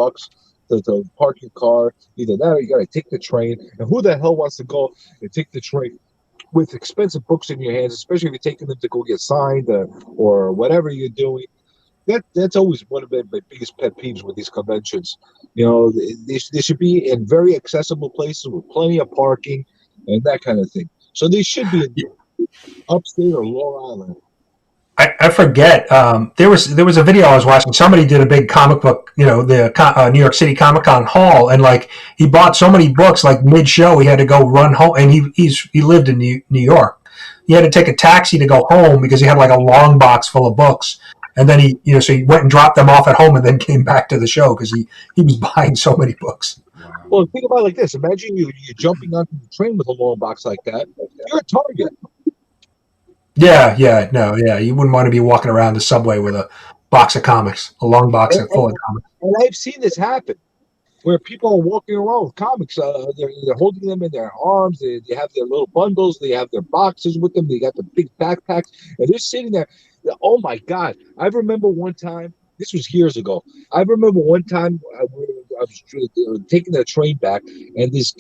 to park your car. Either that or you got to take the train. And who the hell wants to go and take the train with expensive books in your hands, especially if you're taking them to go get signed or whatever you're doing? That's always one of my biggest pet peeves with these conventions. They should be in very accessible places with plenty of parking and that kind of thing. So they should be in upstate or Long Island. I forget. There was a video I was watching. Somebody did a big comic book, the New York City Comic Con hall, and like he bought so many books, like mid show, he had to go run home, and he lived in New York. He had to take a taxi to go home because he had like a long box full of books, and then so he went and dropped them off at home, and then came back to the show because he was buying so many books. Well, think about it like this: imagine you're jumping onto the train with a long box like that. You're a target. Yeah. You wouldn't want to be walking around the subway with a box of comics, a long box full of comics. And I've seen this happen, where people are walking around with comics. They're holding them in their arms. They have their little bundles. They have their boxes with them. They got the big backpacks, and they're sitting there. Oh my God! I remember one time. This was years ago. I remember one time I was taking the train back, and these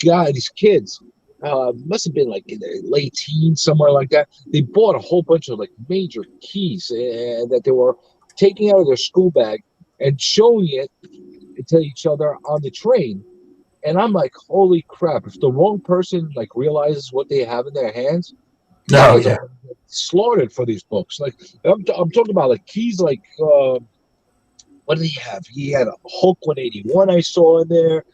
kids. Must have been like in their late teens, somewhere like that. They bought a whole bunch of like major keys that they were taking out of their school bag and showing it to each other on the train. And I'm like, holy crap! If the wrong person like realizes what they have in their hands, slaughtered for these books. Like I'm talking about like keys, like what did he have? He had a Hulk 181 I saw in there.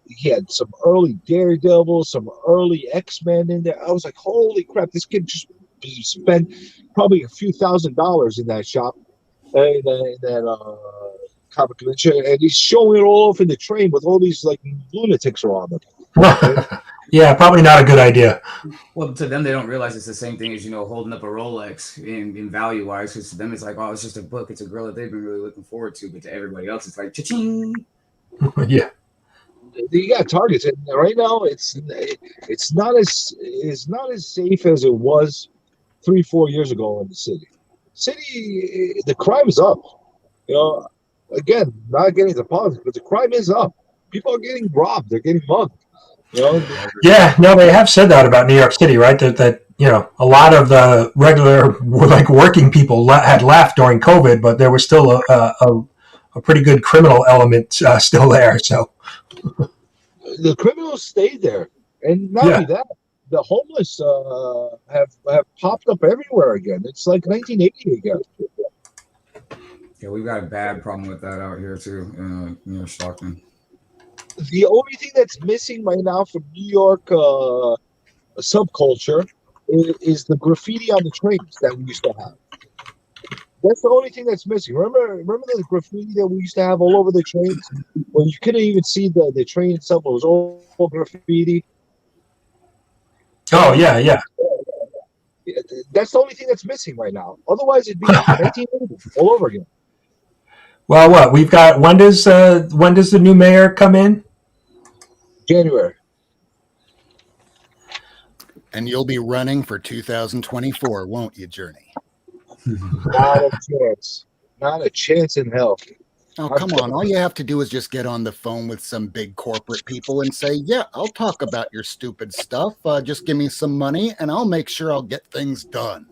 He had some early Daredevil, some early X-Men in there. I was like, holy crap, this kid just spent probably a few $1,000s in that shop, in that comic convention, and he's showing it all off in the train with all these like lunatics around him. Yeah, probably not a good idea. Well, to them, they don't realize it's the same thing as, holding up a Rolex in value-wise, because to them, it's like, oh, it's just a book. It's a girl that they've been really looking forward to, but to everybody else, it's like, cha-ching! Yeah. You got targets, and right now it's not as safe as it was 3-4 years ago in the city. The crime is up. Again, not getting into politics, but the crime is up. People are getting robbed. They're getting mugged. Yeah, no, they have said that about New York City, right? That a lot of the regular like working people had left during COVID, but there was still a pretty good criminal element still there. So. The criminals stayed there, and not only that, the homeless have popped up everywhere again. It's like 1980 again. Yeah, we've got a bad problem with that out here too, near Stockton. The only thing that's missing right now from New York subculture is the graffiti on the trains that we used to have. That's the only thing that's missing. Remember the graffiti that we used to have all over the trains? Well, you couldn't even see the train itself. It was all graffiti. Oh, yeah. That's the only thing that's missing right now. Otherwise, it'd be 1980 all over again. Well, what? We've got, when does the new mayor come in? January. And you'll be running for 2024, won't you, Journey? Not a chance. Not a chance in hell. Oh, come on. All you have to do is just get on the phone with some big corporate people and say, yeah, I'll talk about your stupid stuff. Just give me some money and I'll make sure I'll get things done.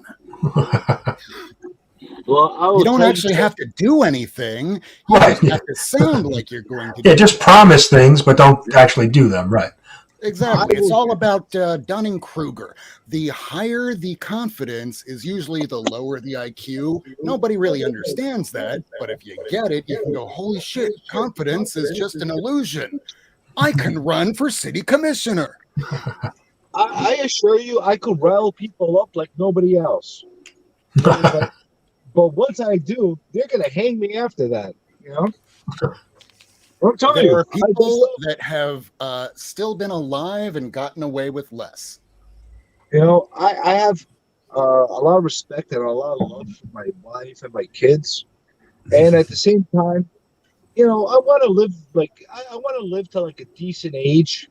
Well, you don't actually have to do anything. You just have to sound like you're going to do just promise things, but don't actually do them, right? Exactly. It's all about Dunning-Kruger. The higher the confidence is usually the lower the IQ. Nobody really understands that, but if you get it, you can go, holy shit, confidence is just an illusion. I can run for city commissioner. I assure you, I could rile people up like nobody else. But once I do, they're going to hang me after that, I'm telling there are people that have still been alive and gotten away with less. I have a lot of respect and a lot of love for my wife and my kids, and at the same time, I want to live I want to live to like a decent age.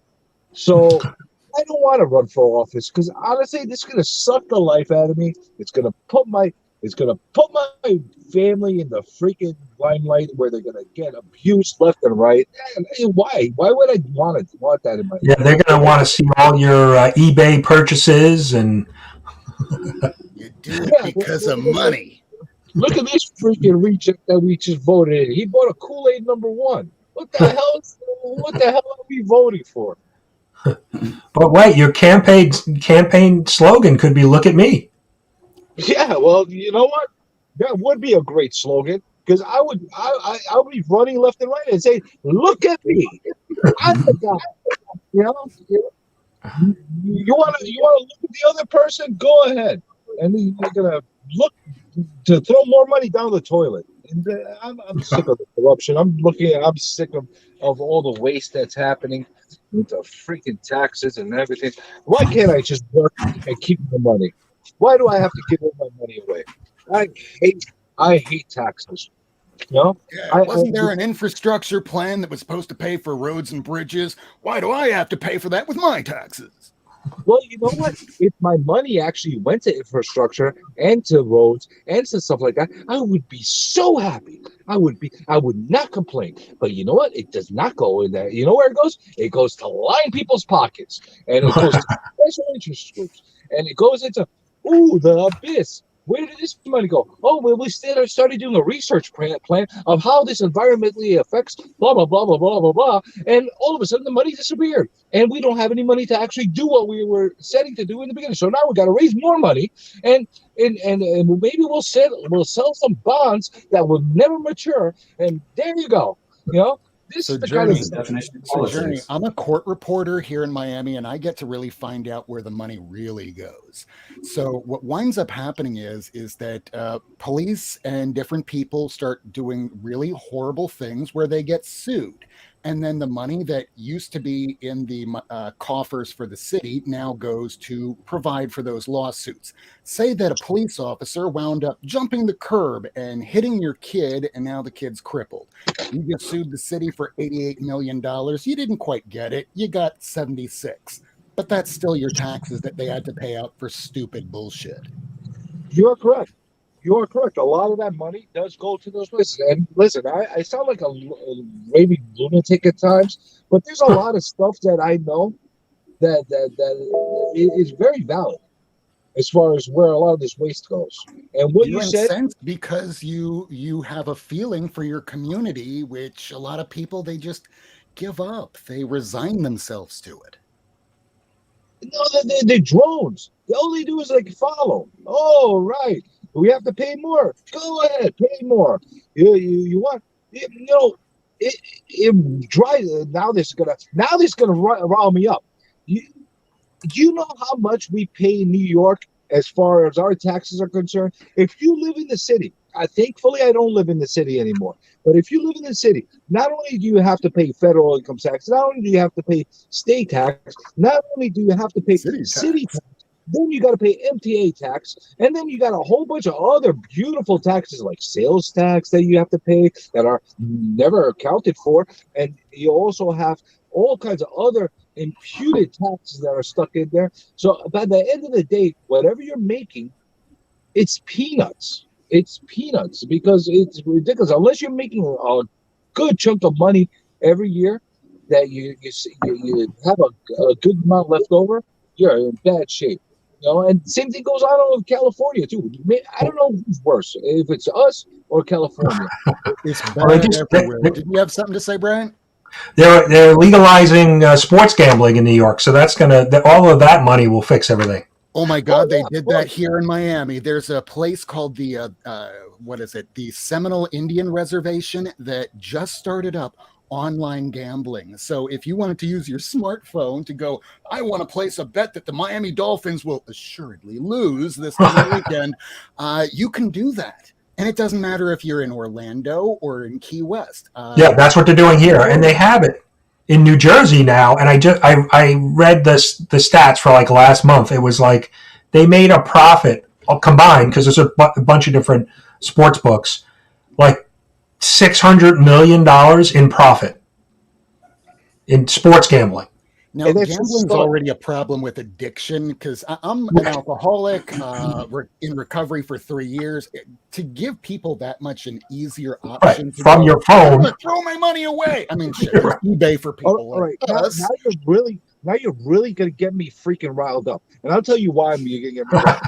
So I don't want to run for office because honestly, this is going to suck the life out of me. It's going to put my is going to put my family in the freaking limelight where they're going to get abused left and right. And why? Why would I want that in my life? Yeah, they're going to want to see all your eBay purchases and. You do it because of money. Look at this freaking reject that we just voted in. He bought a Kool-Aid #1. What the hell? What the hell are we voting for? But wait, your campaign slogan could be "Look at me." Yeah, well, you know what? That would be a great slogan because I would be running left and right and say, "Look at me, I'm the guy." You know, you want to look at the other person? Go ahead, and then you're gonna look to throw more money down the toilet. And I'm sick of the corruption. I'm sick of all the waste that's happening with the freaking taxes and everything. Why can't I just work and keep the money? Why do I have to give all my money away? I hate taxes. You know? Yeah, wasn't there an infrastructure plan that was supposed to pay for roads and bridges? Why do I have to pay for that with my taxes? Well, you know what? If my money actually went to infrastructure and to roads and to stuff like that, I would be so happy. I would not complain. But you know what? It does not go in there. You know where it goes? It goes to line people's pockets, and it goes to special interest groups, and it goes into the abyss. Where did this money go? Oh, well, we started doing a research plan of how this environmentally affects blah, blah, blah, blah, blah, blah, blah. And all of a sudden, the money disappeared. And we don't have any money to actually do what we were setting to do in the beginning. So now we got to raise more money. And maybe we'll sell some bonds that will never mature. And there you go. You know? This is the kind of definition. Journey, I'm a court reporter here in Miami, and I get to really find out where the money really goes. So what winds up happening is that police and different people start doing really horrible things where they get sued. And then the money that used to be in the coffers for the city now goes to provide for those lawsuits. Say that a police officer wound up jumping the curb and hitting your kid, and now the kid's crippled. You just sued the city for $88 million. You didn't quite get it. You got 76. But that's still your taxes that they had to pay out for stupid bullshit. You're correct. You're correct. A lot of that money does go to those places. And listen, I sound like a raving lunatic at times, but there's a lot of stuff that I know that is very valid as far as where a lot of this waste goes. And what you said, sense because you have a feeling for your community, which a lot of people, they just give up. They resign themselves to it. No, they're drones. All they do is like follow. Oh, right. We have to pay more. Go ahead, pay more. You want? You know, it drives. Now this is gonna rile me up. Do you know how much we pay in New York as far as our taxes are concerned? If you live in the city, thankfully I don't live in the city anymore. But if you live in the city, not only do you have to pay federal income tax, not only do you have to pay state tax, not only do you have to pay city tax, then you got to pay MTA tax, and then you got a whole bunch of other beautiful taxes like sales tax that you have to pay that are never accounted for, and you also have all kinds of other imputed taxes that are stuck in there. So by the end of the day, whatever you're making, it's peanuts. It's peanuts because it's ridiculous. Unless you're making a good chunk of money every year that you have a good amount left over, you're in bad shape. You know, and same thing goes on with California too. I don't know who's worse, if it's us or California. It's bad everywhere. Did you have something to say, Brian? They're legalizing sports gambling in New York, so that's all of that money will fix everything. Oh my God, they did that here in Miami. There's a place called the the Seminole Indian Reservation that just started up online gambling. So if you wanted to use your smartphone to go, I want to place a bet that the Miami Dolphins will assuredly lose this weekend, you can do that. And it doesn't matter if you're in Orlando or in Key West. Yeah, that's what they're doing here, and they have it in New Jersey now. And I read the stats for like last month. It was like they made a profit combined because there's a bunch of different sports books, like $600 million in profit in sports gambling. Now, And that's just gambling's start. already a problem with addiction because I'm an alcoholic in recovery for 3 years. To give people that much an easier option to from go, your I'm phone. gonna throw my money away. I mean, shit, there's eBay for people All right, like now, us. now you're really gonna get me freaking riled up, and I'll tell you why I'm gonna get me riled up.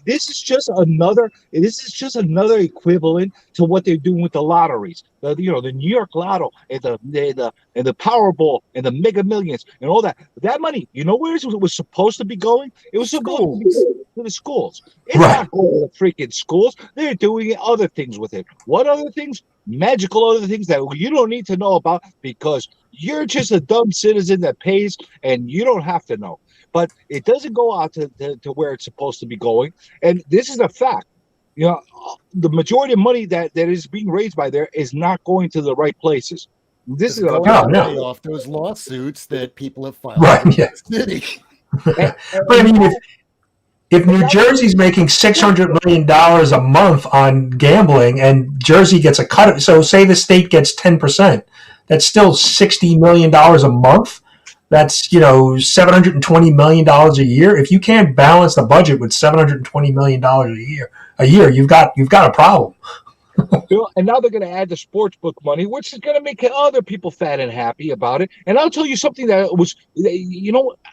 This is just another. This is just another equivalent to what they're doing with the lotteries. The New York Lotto and the Powerball and the Mega Millions and all that. That money, you know where it was supposed to be going? It was supposed to be to the schools. It's not going to the freaking schools. They're doing other things with it. What other things? Magical other things that you don't need to know about because you're just a dumb citizen that pays and you don't have to know. But it doesn't go out to where it's supposed to be going. And this is a fact. The majority of money that is being raised by there is not going to the right places. This is going to pay off those lawsuits that people have filed in the city. But I mean, if New Jersey's making $600 million a month on gambling and Jersey gets a cut, so say the state gets 10%, that's still $60 million a month. That's, $720 million a year. If you can't balance the budget with $720 million a year, you've got a problem. And now they're going to add the sports book money, which is going to make other people fat and happy about it. And I'll tell you something that was,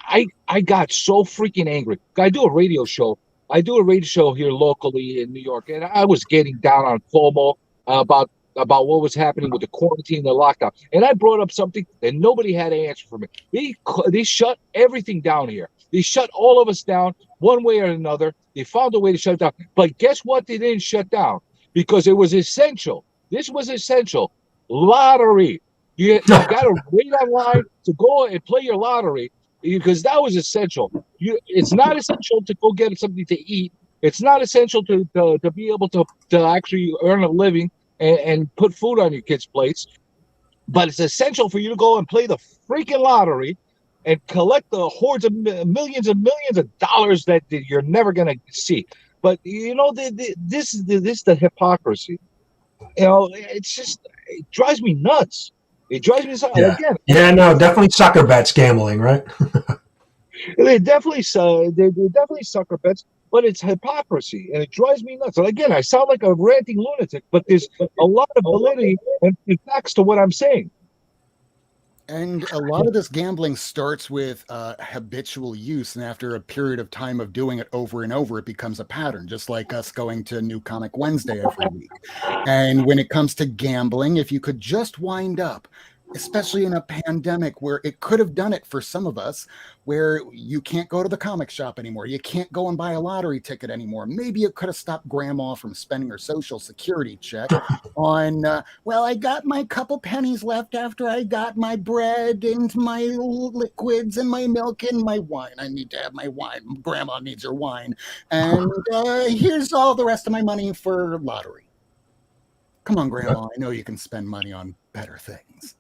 I got so freaking angry. I do a radio show. Here locally in New York, and I was getting down on Cuomo about what was happening with the quarantine and the lockdown. And I brought up something that nobody had an answer for me. They shut everything down here. They shut all of us down one way or another. They found a way to shut it down. But guess what? They didn't shut down because it was essential. This was essential. Lottery. You got to wait online to go and play your lottery because that was essential. It's not essential to go get something to eat. It's not essential to be able to actually earn a living and put food on your kids' plates, but it's essential for you to go and play the freaking lottery and collect the hordes of millions and millions of dollars that you're never going to see. But this is the hypocrisy. It's just, it drives me nuts. It drives me nuts. Yeah. Again, Definitely sucker bets gambling, right? They're definitely sucker bets. But it's hypocrisy, and it drives me nuts. And again, I sound like a ranting lunatic, but there's a lot of validity and facts to what I'm saying. And a lot of this gambling starts with habitual use, and after a period of time of doing it over and over, it becomes a pattern, just like us going to New Comic Wednesday every week. And when it comes to gambling, if you could just wind up, especially in a pandemic where it could have done it for some of us, where you can't go to the comic shop anymore. You can't go and buy a lottery ticket anymore. Maybe it could have stopped grandma from spending her Social Security check on, I got my couple pennies left after I got my bread and my liquids and my milk and my wine. I need to have my wine. Grandma needs her wine. And here's all the rest of my money for lottery. Come on, Grandma. I know you can spend money on better things.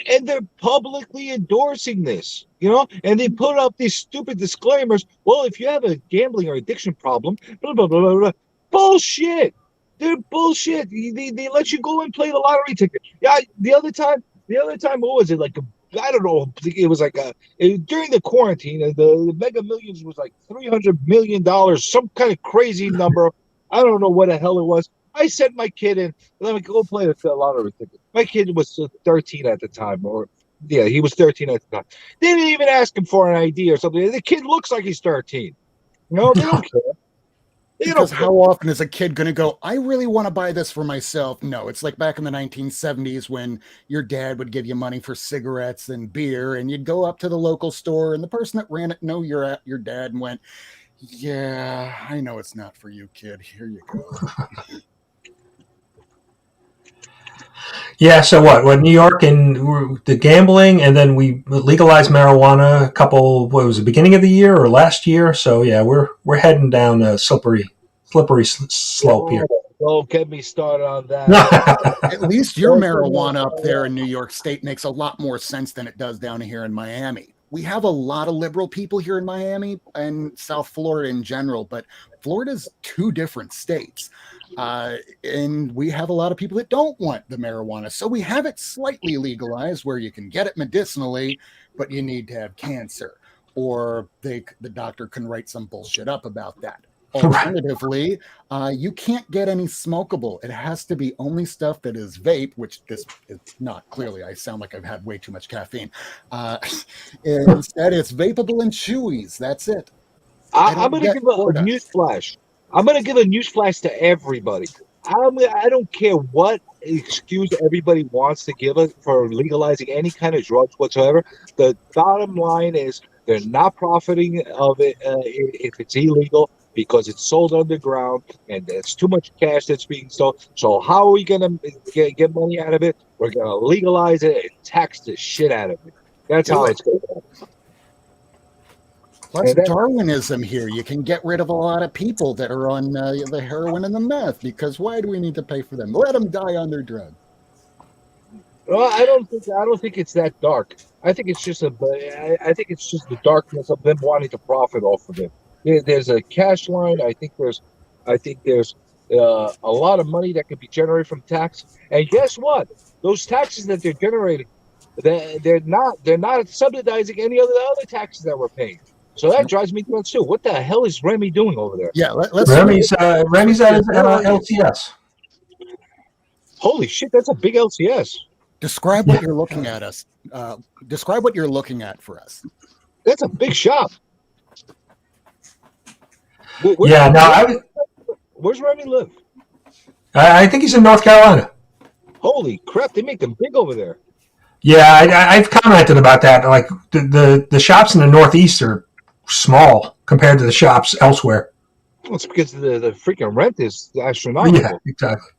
And they're publicly endorsing this, and they put up these stupid disclaimers. Well, if you have a gambling or addiction problem, blah, blah, blah, blah, blah. Bullshit. They're bullshit. They let you go and play the lottery ticket. Yeah, the other time, what was it? Like, I don't know. It was like during the quarantine, the Mega Millions was like $300 million, some kind of crazy number. I don't know what the hell it was. I sent my kid in. Let me go play the lottery ticket. My kid was 13 at the time, he was 13 at the time. They didn't even ask him for an ID or something. The kid looks like he's 13. They don't care. Because how often is a kid going to go, I really want to buy this for myself? No, it's like back in the 1970s when your dad would give you money for cigarettes and beer, and you'd go up to the local store, and the person that ran it knew your dad and went, yeah, I know it's not for you, kid. Here you go. Yeah, so what New York and the gambling, and then we legalized marijuana what was it, beginning of the year or last year? So yeah, we're heading down a slippery slope here. Don't get me started on that. At least your marijuana up there in New York State makes a lot more sense than it does down here in Miami. We have a lot of liberal people here in Miami and South Florida in general, but Florida's two different states. And we have a lot of people that don't want the marijuana. So we have it slightly legalized where you can get it medicinally, but you need to have cancer. Or the doctor can write some bullshit up about that. Alternatively, you can't get any smokable. It has to be only stuff that is vape, which this is not. Clearly, I sound like I've had way too much caffeine. Instead, it's vapable and chewies. That's it. I'm going to give a news flash. I'm going to give a news flash to everybody. I don't care what excuse everybody wants to give us for legalizing any kind of drugs whatsoever. The bottom line is they're not profiting of it if it's illegal, because it's sold underground and there's too much cash that's being sold. So how are we going to get money out of it? We're going to legalize it and tax the shit out of it. That's how it's going to happen. Plus Darwinism here. You can get rid of a lot of people that are on the heroin and the meth, because why do we need to pay for them? Let them die on their drug. Well, I don't think it's that dark. I think it's just the darkness of them wanting to profit off of it. There's a cash line. I think there's a lot of money that could be generated from tax. And guess what? Those taxes that they're generating, they're not subsidizing any of the other taxes that we're paying. So that drives me nuts too. What the hell is Remy doing over there? Yeah, let's. Remy's at LCS. Holy shit, that's a big LCS. Describe what you're looking at us. Describe what you're looking at for us. That's a big shop. Where's Remy live? I think he's in North Carolina. Holy crap, they make them big over there. Yeah, I've commented about that. Like the shops in the Northeast are small compared to the shops elsewhere. Well, it's because the freaking rent is astronomical. Yeah, exactly.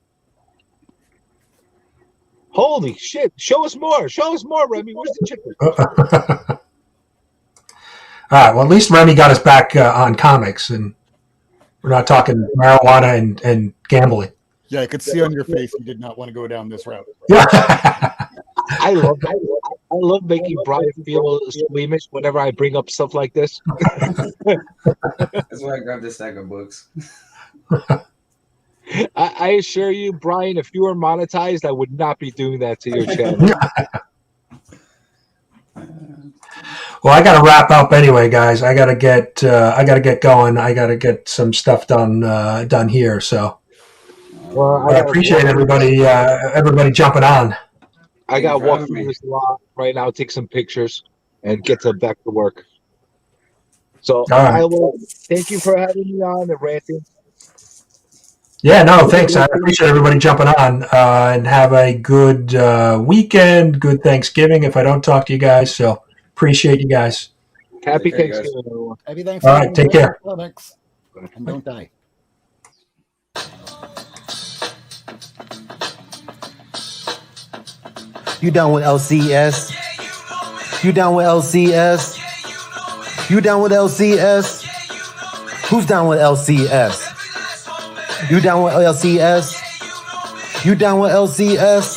Holy shit! Show us more, Remy. Where's the chicken? All right. Well, at least Remy got us back on comics, and we're not talking marijuana and gambling. Yeah, I could see on your face you did not want to go down this route. Yeah. I love making Brian feel squeamish whenever I bring up stuff like this. That's why I grabbed this stack of books. I assure you, Brian, if you were monetized, I would not be doing that to your channel. Well, I got to wrap up anyway, guys. I got to get going. I got to get some stuff done here. So, I appreciate everybody jumping on. I got to walk through this lot right now, take some pictures, and get back to work. So I will thank you for having me on and ranting. Yeah, no, thanks. I appreciate everybody jumping on, and have a good weekend, good Thanksgiving if I don't talk to you guys. So appreciate you guys. Happy Thanksgiving, everyone. Happy Thanksgiving. All right, take care. And don't die. You down with LCS? You down with LCS? You down with LCS? Who's down with LCS? You down with LCS? You down with LCS?